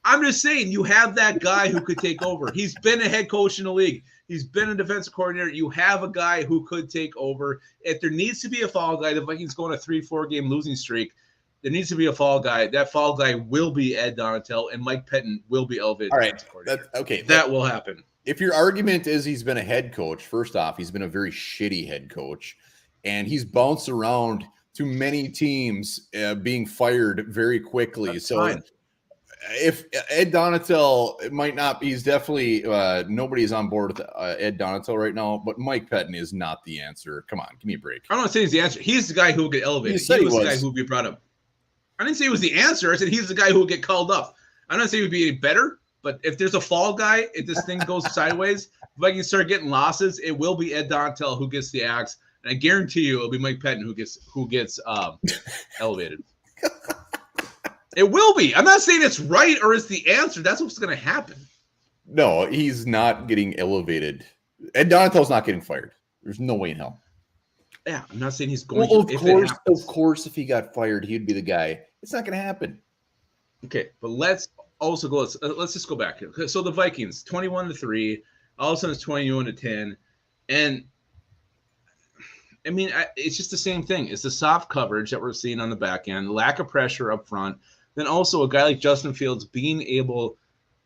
I'm just saying, you have that guy who could take over. He's been a head coach in the league. He's been a defensive coordinator. You have a guy who could take over. If there needs to be a fall guy, the Vikings go on a 3-4 game losing streak. There needs to be a fall guy. That fall guy will be Ed Donatel, and Mike Pettin will be elevated. All right, that will happen. If your argument is he's been a head coach, first off, he's been a very shitty head coach, and he's bounced around to many teams being fired very quickly. That's so fine. If Ed Donatel, it might not be, he's definitely nobody's on board with Ed Donatel right now, but Mike Pettin is not the answer. Come on, give me a break. I'm not saying he's the answer. He's the guy who will get elevated. He was the guy who will be brought up. I didn't say he was the answer. I said he's the guy who will get called up. I'm not saying he would be any better, but if there's a fall guy, if this thing goes sideways, if I can start getting losses, it will be Ed Donatel who gets the axe, and I guarantee you it'll be Mike Pettin who gets elevated. It will be. I'm not saying it's right or it's the answer. That's what's going to happen. No, he's not getting elevated. Ed Donatel's not getting fired. There's no way in hell. Yeah, I'm not saying he's going to. Of course, if he got fired, he'd be the guy. It's not going to happen. Okay, but let's also go. Let's just go back here. So the Vikings, 21-3. All of a sudden, it's 21-10, and I mean, it's just the same thing. It's the soft coverage that we're seeing on the back end, lack of pressure up front. Then also a guy like Justin Fields being able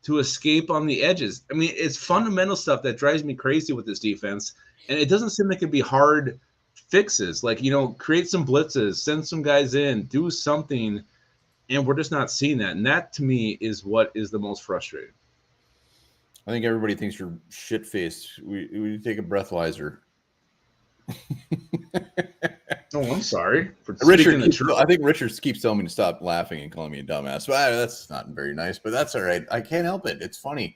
to escape on the edges. I mean, it's fundamental stuff that drives me crazy with this defense, and it doesn't seem like it'd be hard fixes. Like, create some blitzes, send some guys in, do something. And we're just not seeing that. And that, to me, is what is the most frustrating. I think everybody thinks you're shit-faced. We take a breathalyzer. Oh, I'm sorry for Richard, speaking the truth. I think Richard keeps telling me to stop laughing and calling me a dumbass. But that's not very nice, but that's all right. I can't help it. It's funny.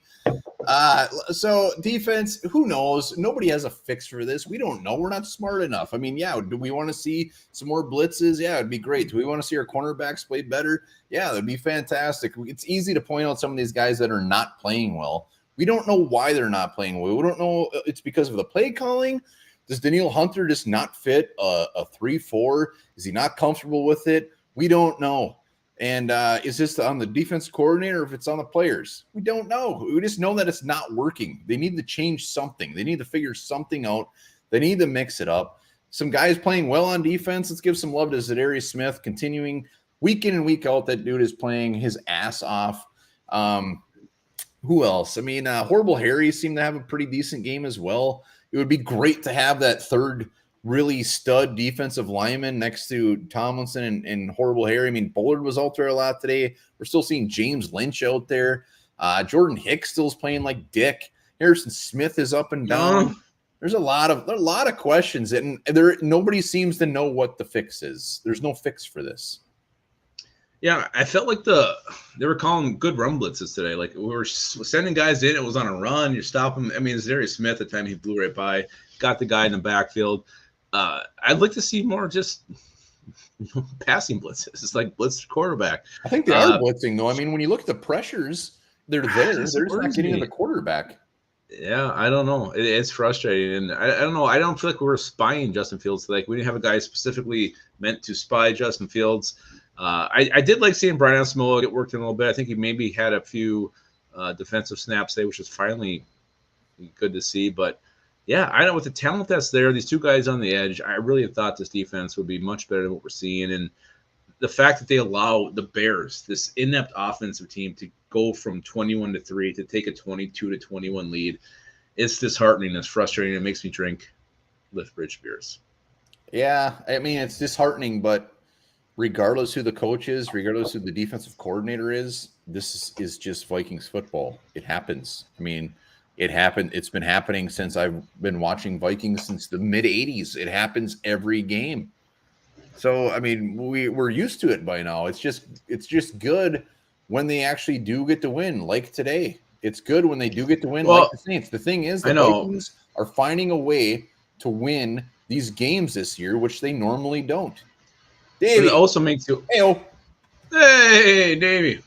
So defense, who knows? Nobody has a fix for this. We don't know. We're not smart enough. I mean, yeah, do we want to see some more blitzes? Yeah, it'd be great. Do we want to see our cornerbacks play better? Yeah, that'd be fantastic. It's easy to point out some of these guys that are not playing well. We don't know why they're not playing well. We don't know it's because of the play calling. Does Daniil Hunter just not fit a 3-4? Is he not comfortable with it? We don't know. And is this on the defense coordinator or if it's on the players? We don't know. We just know that it's not working. They need to change something. They need to figure something out. They need to mix it up. Some guys playing well on defense. Let's give some love to Zadarius Smith, continuing week in and week out. That dude is playing his ass off. Who else? I mean, Horrible Harry seemed to have a pretty decent game as well. It would be great to have that third really stud defensive lineman next to Tomlinson and Horrible Harry. I mean, Bullard was out there a lot today. We're still seeing James Lynch out there. Jordan Hicks still is playing like dick. Harrison Smith is up and down. There's a lot of questions, and nobody seems to know what the fix is. There's no fix for this. Yeah, I felt like they were calling good run blitzes today. Like we were sending guys in. It was on a run. You stop him. I mean, Zadarius Smith at the time he blew right by, got the guy in the backfield. I'd like to see more just passing blitzes. It's like blitz quarterback. I think they are blitzing though. I mean, when you look at the pressures, they're there. They're just not getting to the quarterback. Yeah, I don't know. It's frustrating, and I don't know. I don't feel like we were spying Justin Fields. Like we didn't have a guy specifically meant to spy Justin Fields. I did like seeing Brian Asamoah get worked in a little bit. I think he maybe had a few defensive snaps today, which is finally good to see. But yeah, I know with the talent that's there, these two guys on the edge, I really thought this defense would be much better than what we're seeing. And the fact that they allow the Bears, this inept offensive team, to go from 21-3 to take a 22-21 lead, it's disheartening. It's frustrating. It makes me drink Lithbridge beers. Yeah, I mean, it's disheartening, but regardless who the coach is, regardless who the defensive coordinator is, this is just Vikings football. It happens. I mean, it happened. It's been happening since I've been watching Vikings since the mid-'80s. It happens every game. So, I mean, we're used to it by now. It's just good when they actually do get to win, like today. It's good when they do get to win, like the Saints. The thing is, the Vikings are finding a way to win these games this year, which they normally don't. Davey. It also makes you hey, Davey.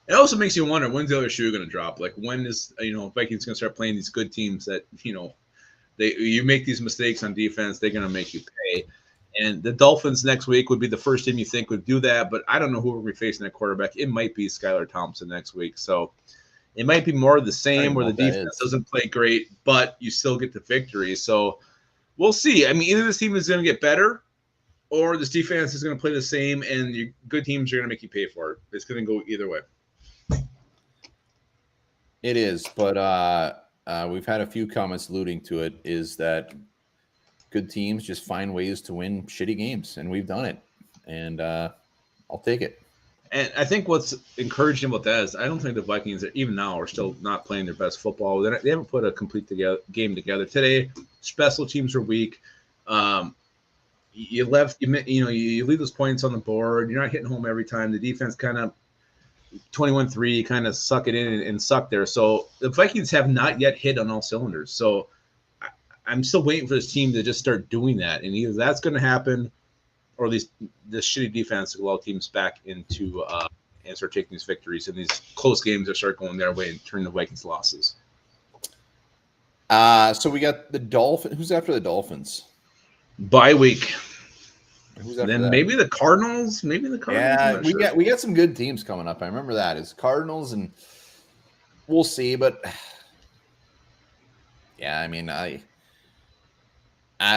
It also makes you wonder, when's the other shoe going to drop? Like, when is Vikings going to start playing these good teams that you make these mistakes on defense, they're going to make you pay. And the Dolphins next week would be the first team you think would do that, but I don't know who we're going to be facing at quarterback. It might be Skylar Thompson next week, so it might be more of the same, where the defense doesn't play great, but you still get the victory. So we'll see. I mean, either this team is going to get better, or this defense is going to play the same, and your good teams are going to make you pay for it. It's going to go either way. It is, but we've had a few comments alluding to it, is that good teams just find ways to win shitty games, and we've done it, and I'll take it. And I think what's encouraging about that is I don't think the Vikings, even now, are still not playing their best football. They haven't put a complete game together. Today, special teams are weak. You leave those points on the board. You're not hitting home every time. The defense kind of 21-3, kind of suck it in and suck there. So the Vikings have not yet hit on all cylinders. So I'm still waiting for this team to just start doing that. And either that's going to happen, or this shitty defense will allow teams back into and start taking these victories, and these close games will start going their way and turn the Vikings losses. So we got the Dolphins. Who's after the Dolphins? Bye week. Who's after then that? Maybe the Cardinals. Yeah, we got some good teams coming up. I remember that. It's Cardinals, and we'll see. But yeah, I mean, I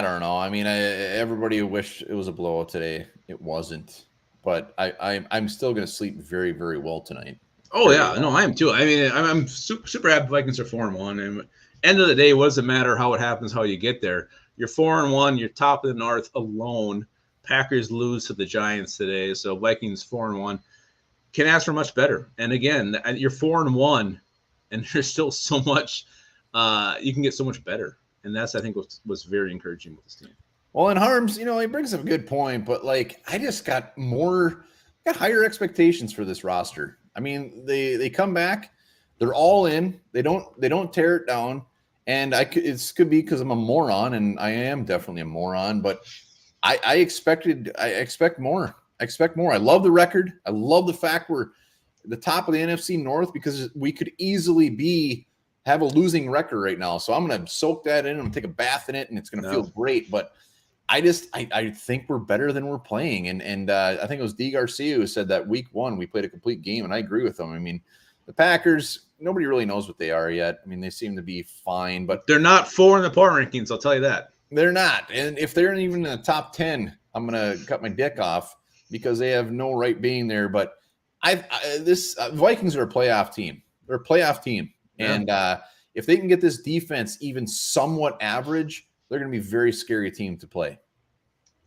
don't know. I mean, everybody wished it was a blowout today. It wasn't, but I'm still going to sleep very, very well tonight. Oh yeah, no, I am too. I mean, I'm super happy Vikings are 4-1. And end of the day, what does it matter how it happens, how you get there? You're 4-1. You're top of the North alone. Packers lose to the Giants today, so Vikings 4-1. Can ask for much better. And again, you're 4-1, and there's still so much you can get so much better. And that's, I think, was very encouraging with this team. Well, and Harms, he brings up a good point, but like I just got higher expectations for this roster. I mean, they come back, they're all in. They don't tear it down. And it could be because I'm a moron, and I am definitely a moron, but I expect more. I expect more. I love the record. I love the fact we're at the top of the NFC North because we could easily have a losing record right now. So I'm going to soak that in. I'm going to take a bath in it, and it's going to feel great. But I think we're better than we're playing. And I think it was D. Garcia who said that week 1 we played a complete game, and I agree with him. I mean, the Packers, nobody really knows what they are yet. I mean, they seem to be fine, but they're not 4 in the power rankings. I'll tell you that. They're not. And if they're even in the top 10, I'm going to cut my dick off because they have no right being there. But Vikings are a playoff team. They're a playoff team. Yeah. And if they can get this defense even somewhat average, they're going to be a very scary team to play.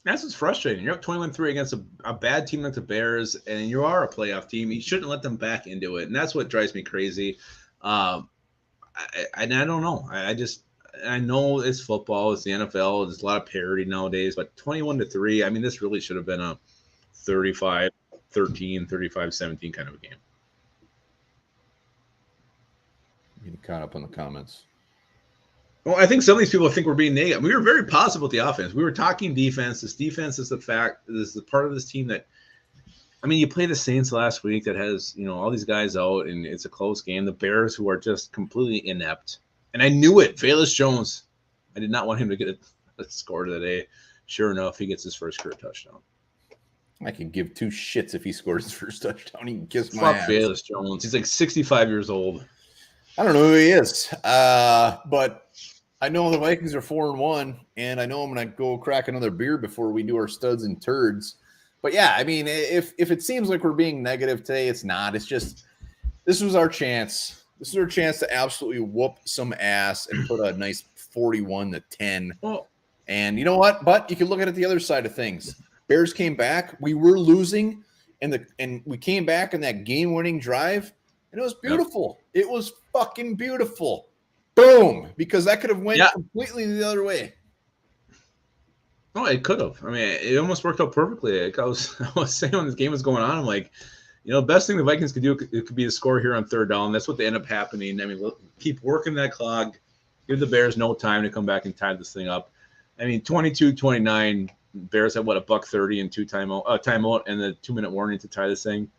That's what's frustrating. You're up 21-3 against a bad team like the Bears, and you are a playoff team. You shouldn't let them back into it, and that's what drives me crazy. I don't know. I know it's football. It's the NFL. There's a lot of parity nowadays, but 21-3, I mean, this really should have been a 35-13, 35-17 kind of a game. Getting caught up on the comments. Well, I think some of these people think we're being negative. We were very positive with the offense. We were talking defense. This defense is the part of this team that, I mean, you play the Saints last week that has, all these guys out, and it's a close game. The Bears, who are just completely inept. And I knew it. Velus Jones, I did not want him to get a score today. Sure enough, he gets his first career touchdown. I could give 2 shits if he scores his first touchdown. He can kiss my ass. Fuck Velus Jones. He's like 65 years old. I don't know who he is, but I know the Vikings are 4-1, and I know I'm going to go crack another beer before we do our studs and turds. But yeah, I mean, if it seems like we're being negative today, it's not. It's just this was our chance. This is our chance to absolutely whoop some ass and put a nice 41-10. Well, and you know what? But you can look at it the other side of things. Bears came back. We were losing, and we came back in that game-winning drive, and it was beautiful. Yep. It was fucking beautiful. Boom! Because that could have went completely the other way. Oh, it could have. I mean, it almost worked out perfectly. Like I was saying when this game was going on, I'm like, best thing the Vikings could do, it could be to score here on 3rd down. That's what they end up happening. I mean, keep working that clock. Give the Bears no time to come back and tie this thing up. I mean, 22-29. Bears have $1.30 and 2 timeout and the 2-minute warning to tie this thing.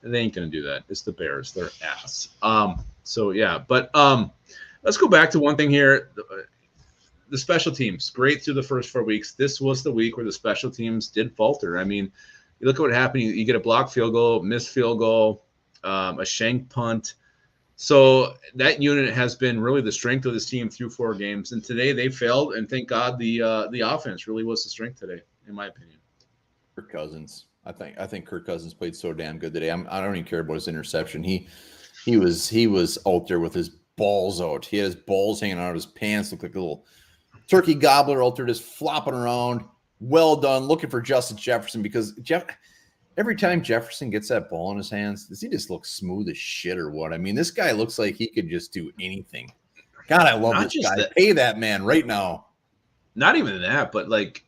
They ain't gonna do that. It's the Bears. They're ass. So yeah, but let's go back to one thing here. The special teams, great through the first 4 weeks. This was the week where the special teams did falter. I mean, you look at what happened. You get a blocked field goal, missed field goal, a shank punt. So that unit has been really the strength of this team through 4 games. And today they failed, and thank God the offense really was the strength today, in my opinion. Kirk Cousins. I think Kirk Cousins played so damn good today. I don't even care about his interception. He was out there with his balls out. He had his balls hanging out of his pants, looked like a little turkey gobbler out there just flopping around. Well done. Looking for Justin Jefferson because every time Jefferson gets that ball in his hands, does he just look smooth as shit or what? I mean, this guy looks like he could just do anything. God, I love this guy. Pay that man right now. Not even that, but like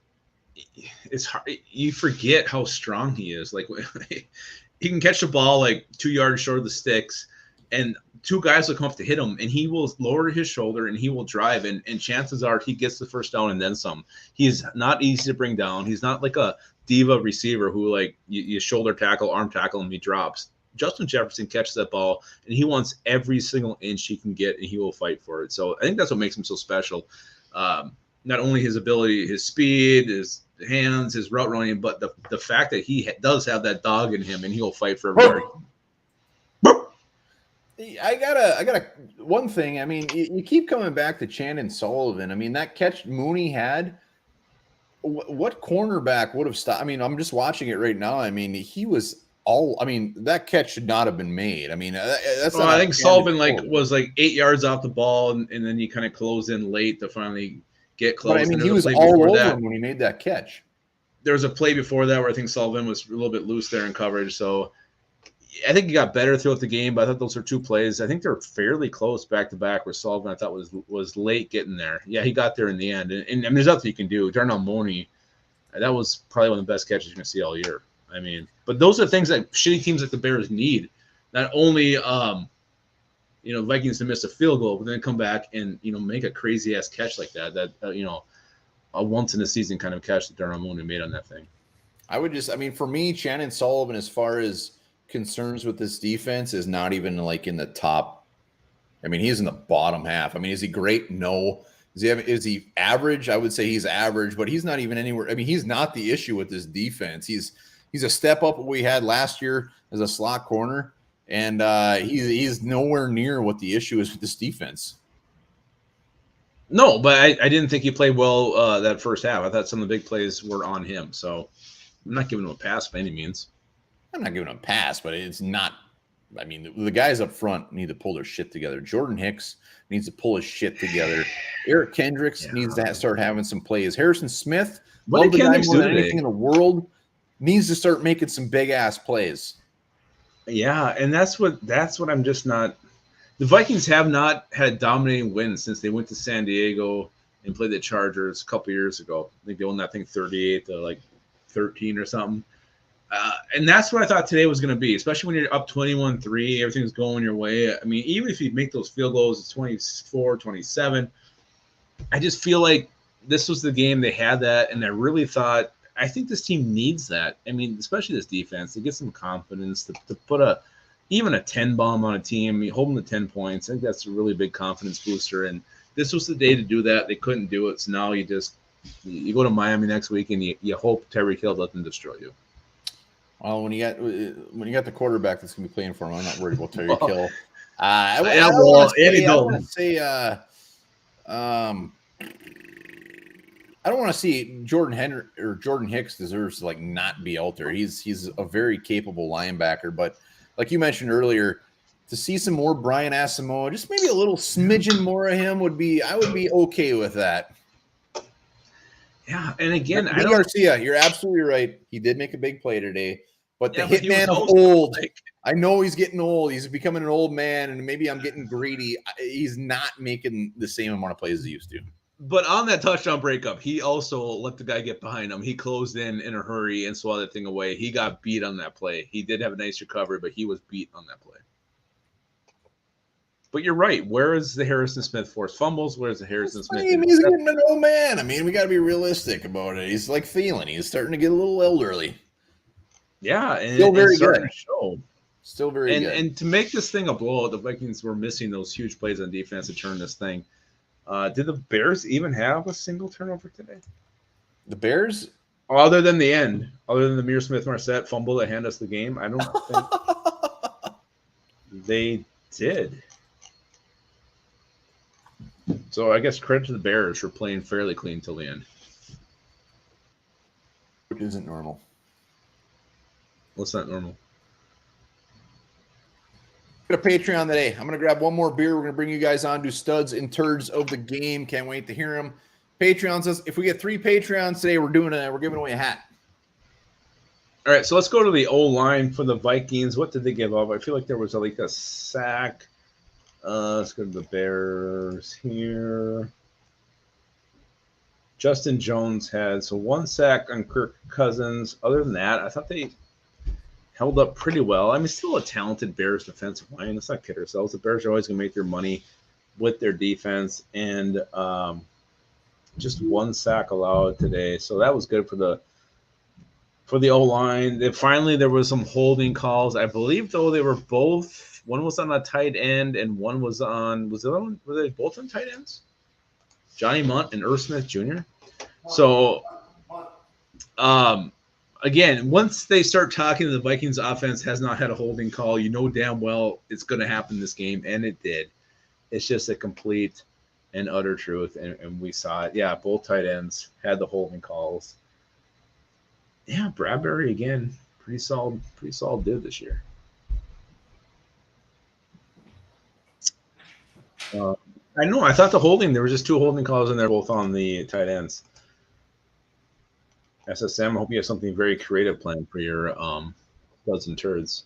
it's hard. You forget how strong he is. Like he can catch the ball like 2 yards short of the sticks, and 2 guys will come up to hit him, and he will lower his shoulder and he will drive. And chances are he gets the first down and then some. He's not easy to bring down. He's not like a diva receiver who like you shoulder tackle, arm tackle, and he drops. Justin Jefferson catches that ball, and he wants every single inch he can get, and he will fight for it. So I think that's what makes him so special. Not only his ability, his speed, his hands, his route running, but the fact that he does have that dog in him, and he'll fight for everybody. I got one thing. I mean, you keep coming back to Chandon Sullivan. I mean, that catch Mooney had, what cornerback would have stopped? I mean, I'm just watching it right now. I mean, that catch should not have been made. I mean, that's. Well, I think Sullivan was 8 yards off the ball, and then you kind of close in late to finally get close. But I mean, he was all over him when he made that catch. there was a play before that where I think Sullivan was a little bit loose there in coverage. So I think he got better throughout the game, but I thought those were two plays. I think they're fairly close back to back where Sullivan I thought was late getting there. Yeah, he got there in the end. And I mean, there's nothing you can do. Darnell Mooney, that was probably one of the best catches you're going to see all year. I mean, but those are things that shitty teams like the Bears need. Not only, Vikings to miss a field goal, but then come back and, make a crazy-ass catch like that, a once-in-a-season kind of catch that Darnell Mooney made on that thing. For me, Shannon Sullivan, as far as concerns with this defense, is not even like in the top. I mean, he's in the bottom half. I mean, is he great? No. Is he average? I would say he's average, but he's not even anywhere. I mean, he's not the issue with this defense. He's a step up what we had last year as a slot corner, and he's nowhere near what the issue is with this defense. No, but I didn't think he played well that first half. I thought some of the big plays were on him, so I'm not giving him a pass by any means. I'm not giving him a pass, but it's not. I mean, the guys up front need to pull their shit together. Jordan Hicks needs to pull his shit together. Eric Kendricks needs to start having some plays. Harrison Smith, what did Kendricks do today? Anything in the world, needs to start making some big ass plays. Yeah, and that's what I'm just not. The Vikings have not had dominating wins since they went to San Diego and played the Chargers a couple years ago. I think they won that thing 38 to 13 or something. And that's what I thought today was going to be, especially when you're up 21-3, everything's going your way. I mean, even if you make those field goals, it's 24-27. I just feel like this was the game they had that, and I really thought, I think this team needs that. I mean, especially this defense, to get some confidence, to put even a 10 bomb on a team, hold them to 10 points. I think that's a really big confidence booster, and this was the day to do that. They couldn't do it, so now you go to Miami next week, and you hope Tyreek Hill doesn't destroy you. Well, when you got the quarterback that's going to be playing for him, I'm not worried about Tyreek Hill. I don't want to see Jordan Hicks deserves to not be out there. He's a very capable linebacker, but like you mentioned earlier, to see some more Brian Asamoah, just maybe a little smidgen more of him I would be okay with that. Yeah, and again, Garcia, you're absolutely right. He did make a big play today, but the hitman of old. I know he's getting old. He's becoming an old man, and maybe I'm getting greedy. He's not making the same amount of plays as he used to. But on that touchdown breakup, he also let the guy get behind him. He closed in a hurry and swatted that thing away. He got beat on that play. He did have a nice recovery, but he was beat on that play. But you're right. Where is the Harrison Smith forced fumbles? Where's the Harrison Smith? He's getting an old man. I mean, we got to be realistic about it. He's feeling. He's starting to get a little elderly. Yeah, and still very good. Still very good. And to make this thing a blowout, the Vikings were missing those huge plays on defense to turn this thing. Did the Bears even have a single turnover today? The Bears? Other than the end, other than the Mir Smith-Marset fumble that handed us the game, I don't think they did. So I guess credit to the Bears for playing fairly clean till the end. Which isn't normal. What's not normal? A Patreon today. I'm going to grab one more beer. We're going to bring you guys on to studs and turds of the game. Can't wait to hear them. Patreon says if we get 3 Patreons today, we're giving away a hat. All right, so let's go to the O-line for the Vikings. What did they give up? I feel like there was a sack. Let's go to the Bears here. Justin Jones had one sack on Kirk Cousins. Other than that, I thought they held up pretty well. I mean, still a talented Bears defensive line. Let's not kid ourselves. The Bears are always going to make their money with their defense, and just 1 sack allowed today. So that was good for the O-line. Finally, there was some holding calls. I believe, though, they were both. One was on a tight end, and one was on. Were they both on tight ends? Johnny Munt and Irv Smith Jr. So, again, once they start talking, the Vikings offense has not had a holding call. You know damn well it's going to happen this game, and it did. It's just a complete and utter truth, and we saw it. Yeah, both tight ends had the holding calls. Yeah, Bradbury again, pretty solid dude this year. I know. I thought there were just 2 holding calls, and they're both on the tight ends. SSM, I hope you have something very creative planned for your studs and turds.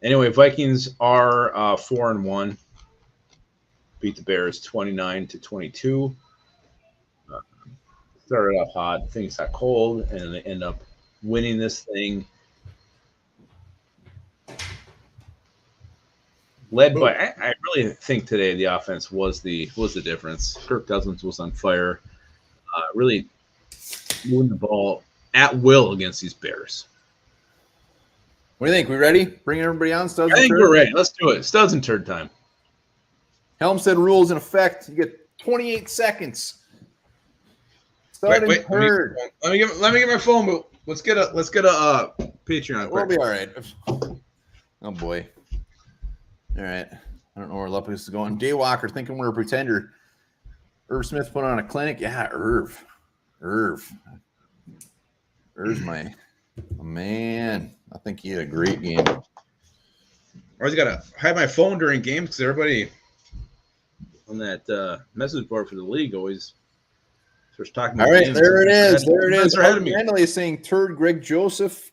Anyway, Vikings are 4-1. Beat the Bears 29-22. Started off hot, things got cold, and they end up winning this thing. Led by, I really think today the offense was the difference. Kirk Cousins was on fire, really moving the ball at will against these Bears. What do you think? We ready? Bring everybody on. Studs I think we're ready. Let's do it. Studs and turd time. Helmstead rules in effect. You get 28 seconds. Wait. Let me get my phone. But let's get a Patreon. We'll be all right. Oh boy. All right. I don't know where Lupus is going. Daywalker thinking we're a pretender. Irv Smith put on a clinic. Yeah, Irv. Irv's my man. I think he had a great game. I always gotta hide my phone during games because everybody on that message board for the league always starts talking about. All right, games. there it is. There it is. Randomly is saying Turd Greg Joseph.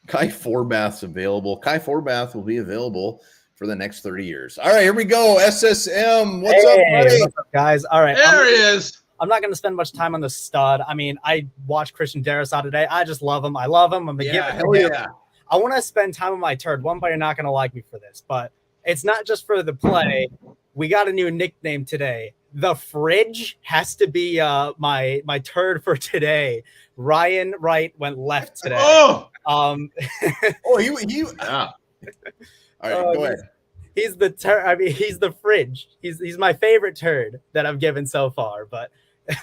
Kai Forbath's available. Kai Forbath will be available for the next 30 years. All right, here we go. SSM. What's up, buddy? What's up, guys? All right. There he is. I'm not going to spend much time on the stud. I mean, I watched Christian Darrisaw today. I just love him. I love him. I'm going to give it to him. I want to spend time on my turd. One, but you're not going to like me for this, but it's not just for the play. We got a new nickname today. The Fridge has to be my turd for today. Ryan Wright went left today. He yeah. All right, go ahead. He's the turd. I mean, he's the Fridge. He's my favorite turd that I've given so far. But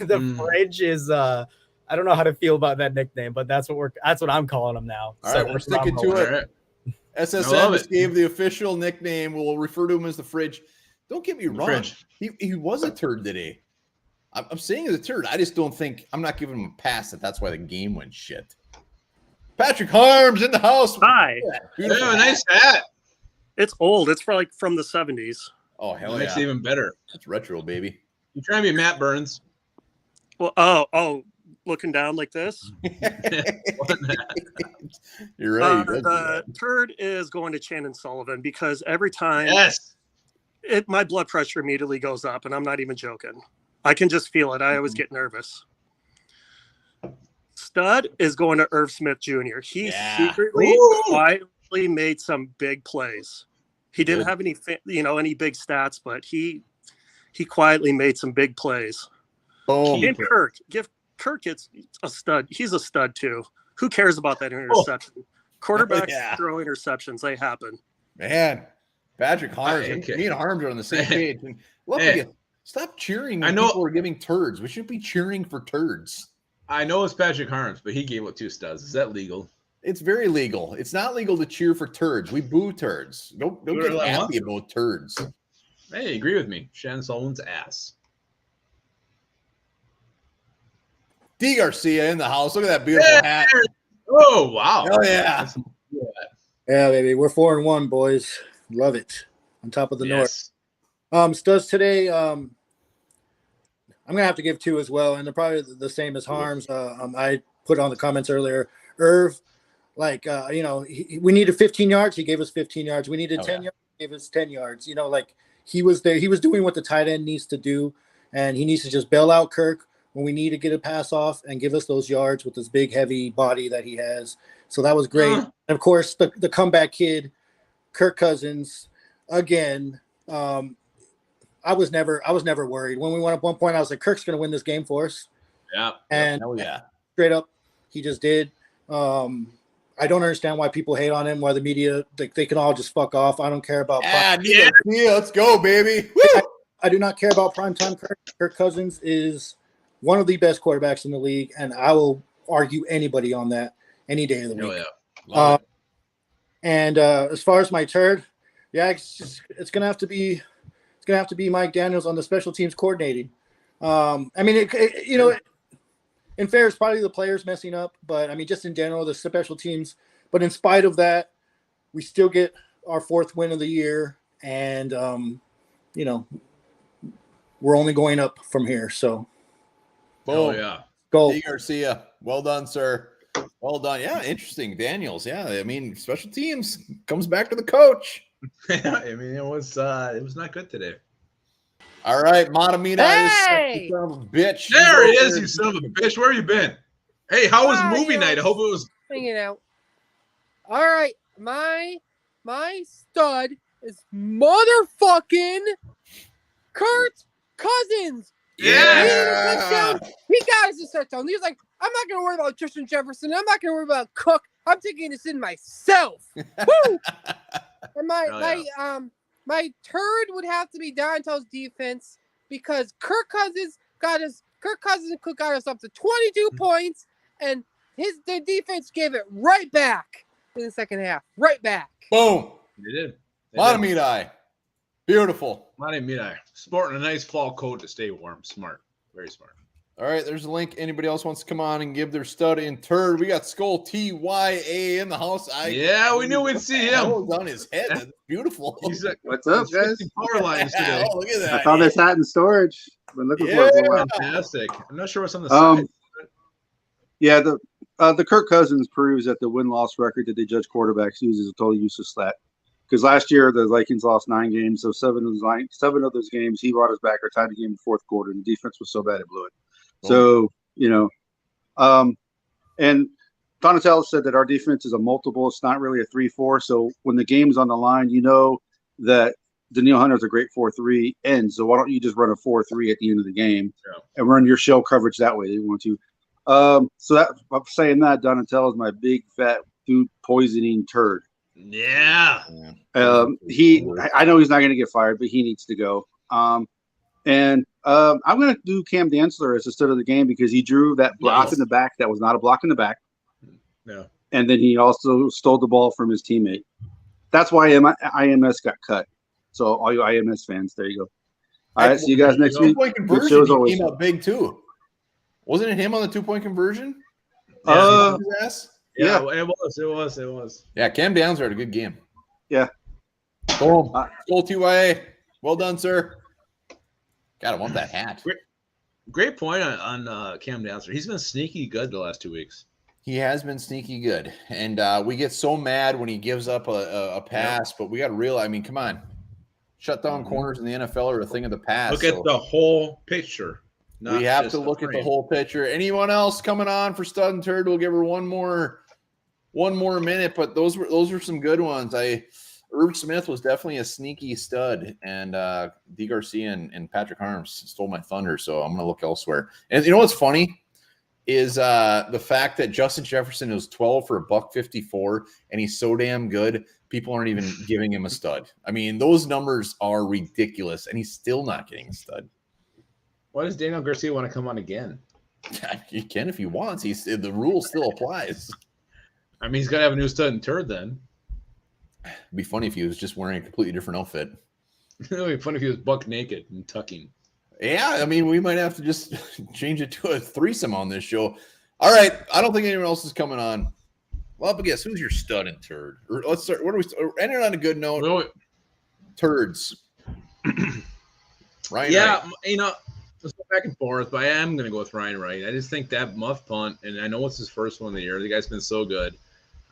the Fridge is I don't know how to feel about that nickname, but that's what I'm calling him now. All right, we're sticking to it. Right. SSM just gave the official nickname. We'll refer to him as the Fridge. Don't get me wrong. He was a turd today. I'm saying he's a turd. I just don't think I'm not giving him a pass that's why the game went shit. Patrick Harms in the house. Hi. Yeah, nice hat. It's old. It's from the 70s. Oh, hell yeah. Makes it even better. That's retro, baby. You trying to be Matt Burns? Well, looking down like this? You're right. The turd is going to Shannon Sullivan because every time my blood pressure immediately goes up, and I'm not even joking. I can just feel it. I always get nervous. Stud is going to Irv Smith Jr. He secretly, quietly made some big plays. He didn't have any big stats, but he quietly made some big plays. And Kirk, it's a stud. He's a stud too. Who cares about that interception? Quarterbacks throw interceptions. They happen. Man, Patrick Harms, me and Harms are on the same page. And stop cheering when people are giving turds. We should be cheering for turds. I know it's Patrick Harms, but he gave up 2 studs. Is that legal? It's very legal. It's not legal to cheer for turds. We boo turds. Don't get happy about turds. Hey, agree with me. Shannon Sullivan's ass. D. Garcia in the house. Look at that beautiful hat. Oh, wow. Hell yeah. Yeah, baby. We're 4-1, boys. Love it. On top of the North. Studs today, I'm going to have to give 2 as well, and they're probably the same as Harms. I put on the comments earlier. Irv, we needed 15 yards. He gave us 15 yards. We needed 10 yards. He gave us 10 yards. He was there. He was doing what the tight end needs to do, and he needs to just bail out Kirk when we need to get a pass off and give us those yards with this big, heavy body that he has. So that was great. And of course, the comeback kid, Kirk Cousins, again. I was never worried. When we went up 1 point, I was like, Kirk's going to win this game for us. Yeah. And straight up, he just did. I don't understand why people hate on him, why the media, they can all just fuck off. I don't care about let's go, baby. I do not care about primetime Kirk. Kirk Cousins is one of the best quarterbacks in the league, and I will argue anybody on that any day of the week. And as far as my turd, it's going to have to be Mike Daniels on the special teams coordinating. In fair, it's probably the players messing up, but I mean, just in general, the special teams. But in spite of that, we still get our 4th win of the year, and we're only going up from here. So, oh yeah, Go. D. Garcia. Well done, sir. Well done. Yeah, interesting. Daniels. Yeah, I mean, special teams comes back to the coach. I mean, it was not good today. All right, Matamina. Hey! Son of a bitch. There he is, you son of a bitch. Where you been? Hey, how was movie night? I hope it was hanging out. All right, my stud is motherfucking Kurt Cousins. Yeah. He got us a touchdown. He was like, I'm not gonna worry about Tristan Jefferson. I'm not gonna worry about Cook. I'm taking this in myself. Woo! And my turd would have to be Donatel's defense because Kirk Cousins and Cook got us up to 22 points, and the defense gave it right back in the second half. Right back. Boom. They did. Matamina. Beautiful. Matamina. Sporting a nice fall coat to stay warm. Smart. Very smart. All right, there's a link. Anybody else wants to come on and give their stud in turd? We got Skull TYA in the house. We knew we'd see him. On his head. That's beautiful. He's like, what's up, guys? Power lines today. Oh, look at that. I found this hat in storage. Been looking for it for a while. Fantastic. I'm not sure what's on the side. Yeah, the Kirk Cousins proves that the win-loss record that they judge quarterbacks use is a totally useless stat. Because last year the Vikings lost 9 games, so 7 of those games he brought us back or tied the game in the fourth quarter, and the defense was so bad it blew it. So, and Donatello said that our defense is a multiple. It's not really a 3-4. So when the game's on the line, you know that Danielle Hunter's a great 4-3 end. So why don't you just run a 4-3 at the end of the game and run your shell coverage that way? They want to. So that I'm saying that Donatello is my big fat food poisoning turd. Yeah. I know he's not going to get fired, but he needs to go. And I'm going to do Cam Dantzler as the stud of the game because he drew that block in the back that was not a block in the back. Yeah. And then he also stole the ball from his teammate. That's why IMS got cut. So all you IMS fans, there you go. All right, see you guys next week. Good show as always. Came up big too. Wasn't it him on the 2-point conversion? Yeah, it was. Yeah, Cam Dantzler had a good game. Yeah. Boom. Skull TYA. Well done, sir. God, I want that hat. Great point on Cam Dantzler. He's been sneaky good the last 2 weeks. He has been sneaky good. And we get so mad when he gives up a pass, but we got to realize, I mean, come on. Shutdown corners in the NFL are a thing of the past. Look at the whole picture. We have to look at the whole picture. Anyone else coming on for stud and turd? We'll give her one more minute, but those were some good ones. Irv Smith was definitely a sneaky stud, and D. Garcia and Patrick Harms stole my thunder, so I'm going to look elsewhere. And you know what's funny is the fact that Justin Jefferson was 12 for $154, and he's so damn good, people aren't even giving him a stud. I mean, those numbers are ridiculous, and he's still not getting a stud. Why does Daniel Garcia want to come on again? He can if he wants. The rule still applies. I mean, he's got to have a new stud and turd then. It'd be funny if he was just wearing a completely different outfit. It would be funny if he was buck naked and tucking. Yeah, I mean, we might have to just change it to a threesome on this show. All right, I don't think anyone else is coming on. Well, but guess who's your stud and turd? Or let's start. What do we ending on a good note? Really? Turds. Ryan. Yeah, Wright. Let's go back and forth, but I am going to go with Ryan Wright. I just think that muff punt, and I know it's his first one of the year. The guy's been so good.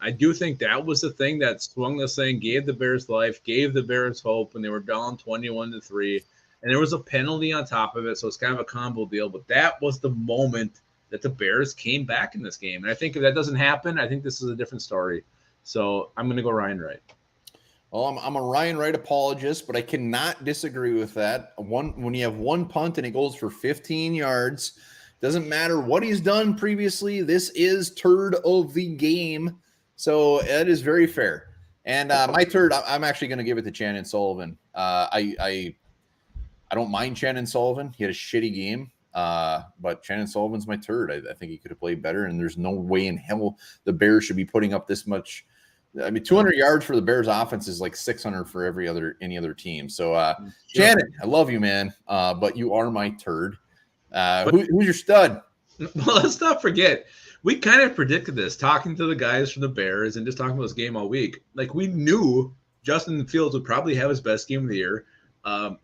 I do think that was the thing that swung this thing, gave the Bears life, gave the Bears hope when they were down 21-3, and there was a penalty on top of it, so it's kind of a combo deal. But that was the moment that the Bears came back in this game, and I think if that doesn't happen, I think this is a different story. So I'm going to go Ryan Wright. Well, I'm a Ryan Wright apologist, but I cannot disagree with that. When you have one punt and it goes for 15 yards, doesn't matter what he's done previously. This is turd of the game. So that is very fair. And my turd, I'm actually going to give it to Shannon Sullivan. I don't mind Shannon Sullivan. He had a shitty game, but Shannon Sullivan's my turd. I think he could have played better, and there's no way in hell the Bears should be putting up this much. I mean, 200 yards for the Bears offense is like 600 for any other team. So, Shannon, I love you, man, but you are my turd. Who's your stud? Well, let's not forget. We kind of predicted this, talking to the guys from the Bears and just talking about this game all week. Like, we knew Justin Fields would probably have his best game of the year,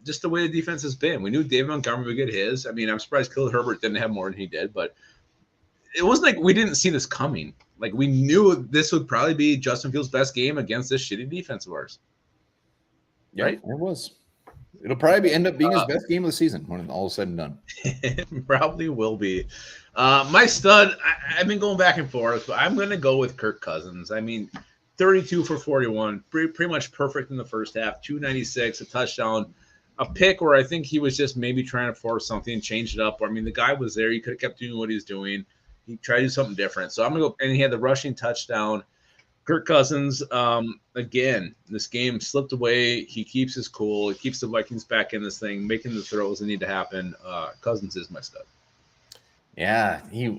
just the way the defense has been. We knew David Montgomery would get his. I mean, I'm surprised Khalil Herbert didn't have more than he did, but it wasn't like we didn't see this coming. Like we knew this would probably be Justin Fields' best game against this shitty defense of ours. Yeah, right? It was. It'll probably end up being his best game of the season when all is said and done. It probably will be. My stud, I've been going back and forth, but I'm going to go with Kirk Cousins. I mean, 32 for 41, pretty much perfect in the first half, 296, a touchdown, a pick where I think he was just maybe trying to force something, change it up. I mean, the guy was there. He could have kept doing what he was doing. He tried to do something different. So I'm going to go, and he had the rushing touchdown. Kirk Cousins, again, this game slipped away. He keeps his cool. He keeps the Vikings back in this thing, making the throws that need to happen. Cousins is my stud. Yeah, he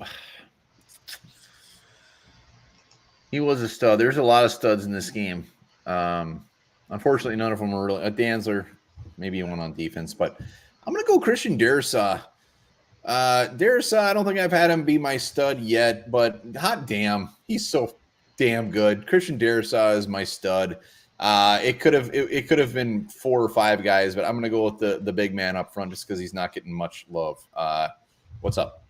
was a stud. There's a lot of studs in this game. Unfortunately, none of them were really. Danzler, maybe one on defense, but I'm going to go Christian Darrisaw. Darrisaw, I don't think I've had him be my stud yet, but hot damn, he's so damn good. Christian Darrisaw is my stud. It could have been 4 or 5 guys, but I'm going to go with the big man up front just because he's not getting much love. What's up?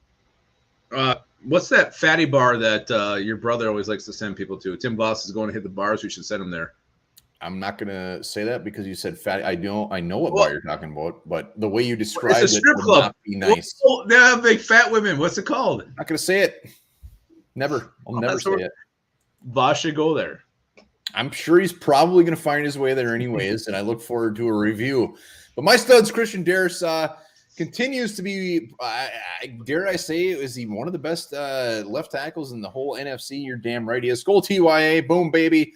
What's that fatty bar that your brother always likes to send people to? Tim Voss is going to hit the bars. We should send him there. I'm not going to say that because you said fatty. I know what bar you're talking about, but the way you described it's a strip club. Not be nice. Well, they have big fat women. What's it called? I'm not going to say it. Never. I'll never say it. Voss should go there. I'm sure he's probably going to find his way there anyways, and I look forward to a review. But my stud's Christian Darrisaw continues to be, dare I say, is he one of the best left tackles in the whole NFC? You're damn right he is. Skol TYA, boom, baby.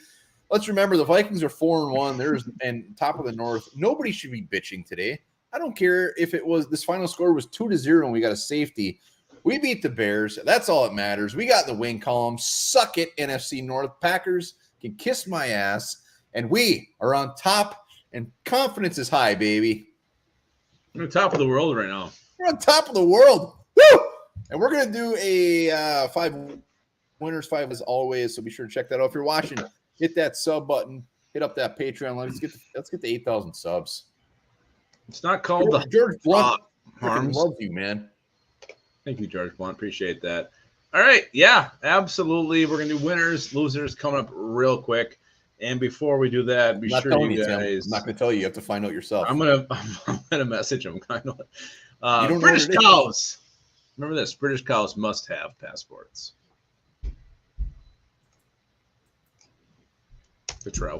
Let's remember the Vikings are 4-1. And top of the North. Nobody should be bitching today. I don't care if it was this final score was 2-0 and we got a safety. We beat the Bears. That's all that matters. We got the win column. Suck it, NFC North. Packers can kiss my ass. And we are on top, and confidence is high, baby. We're on top of the world right now. We're on top of the world. Woo! And we're going to do a 5 winners, 5 as always. So be sure to check that out. If you're watching, hit that sub button. Hit up that Patreon. Let's get to 8,000 subs. It's not called George Blunt. Loves you, man. Thank you, George Blunt. Appreciate that. All right. Yeah, absolutely. We're going to do winners, losers coming up real quick. And before we do that, be sure you guys. I'm not going to tell you. You have to find out yourself. I'm gonna message them. I know. British cows. Remember this: British cows must have passports to travel.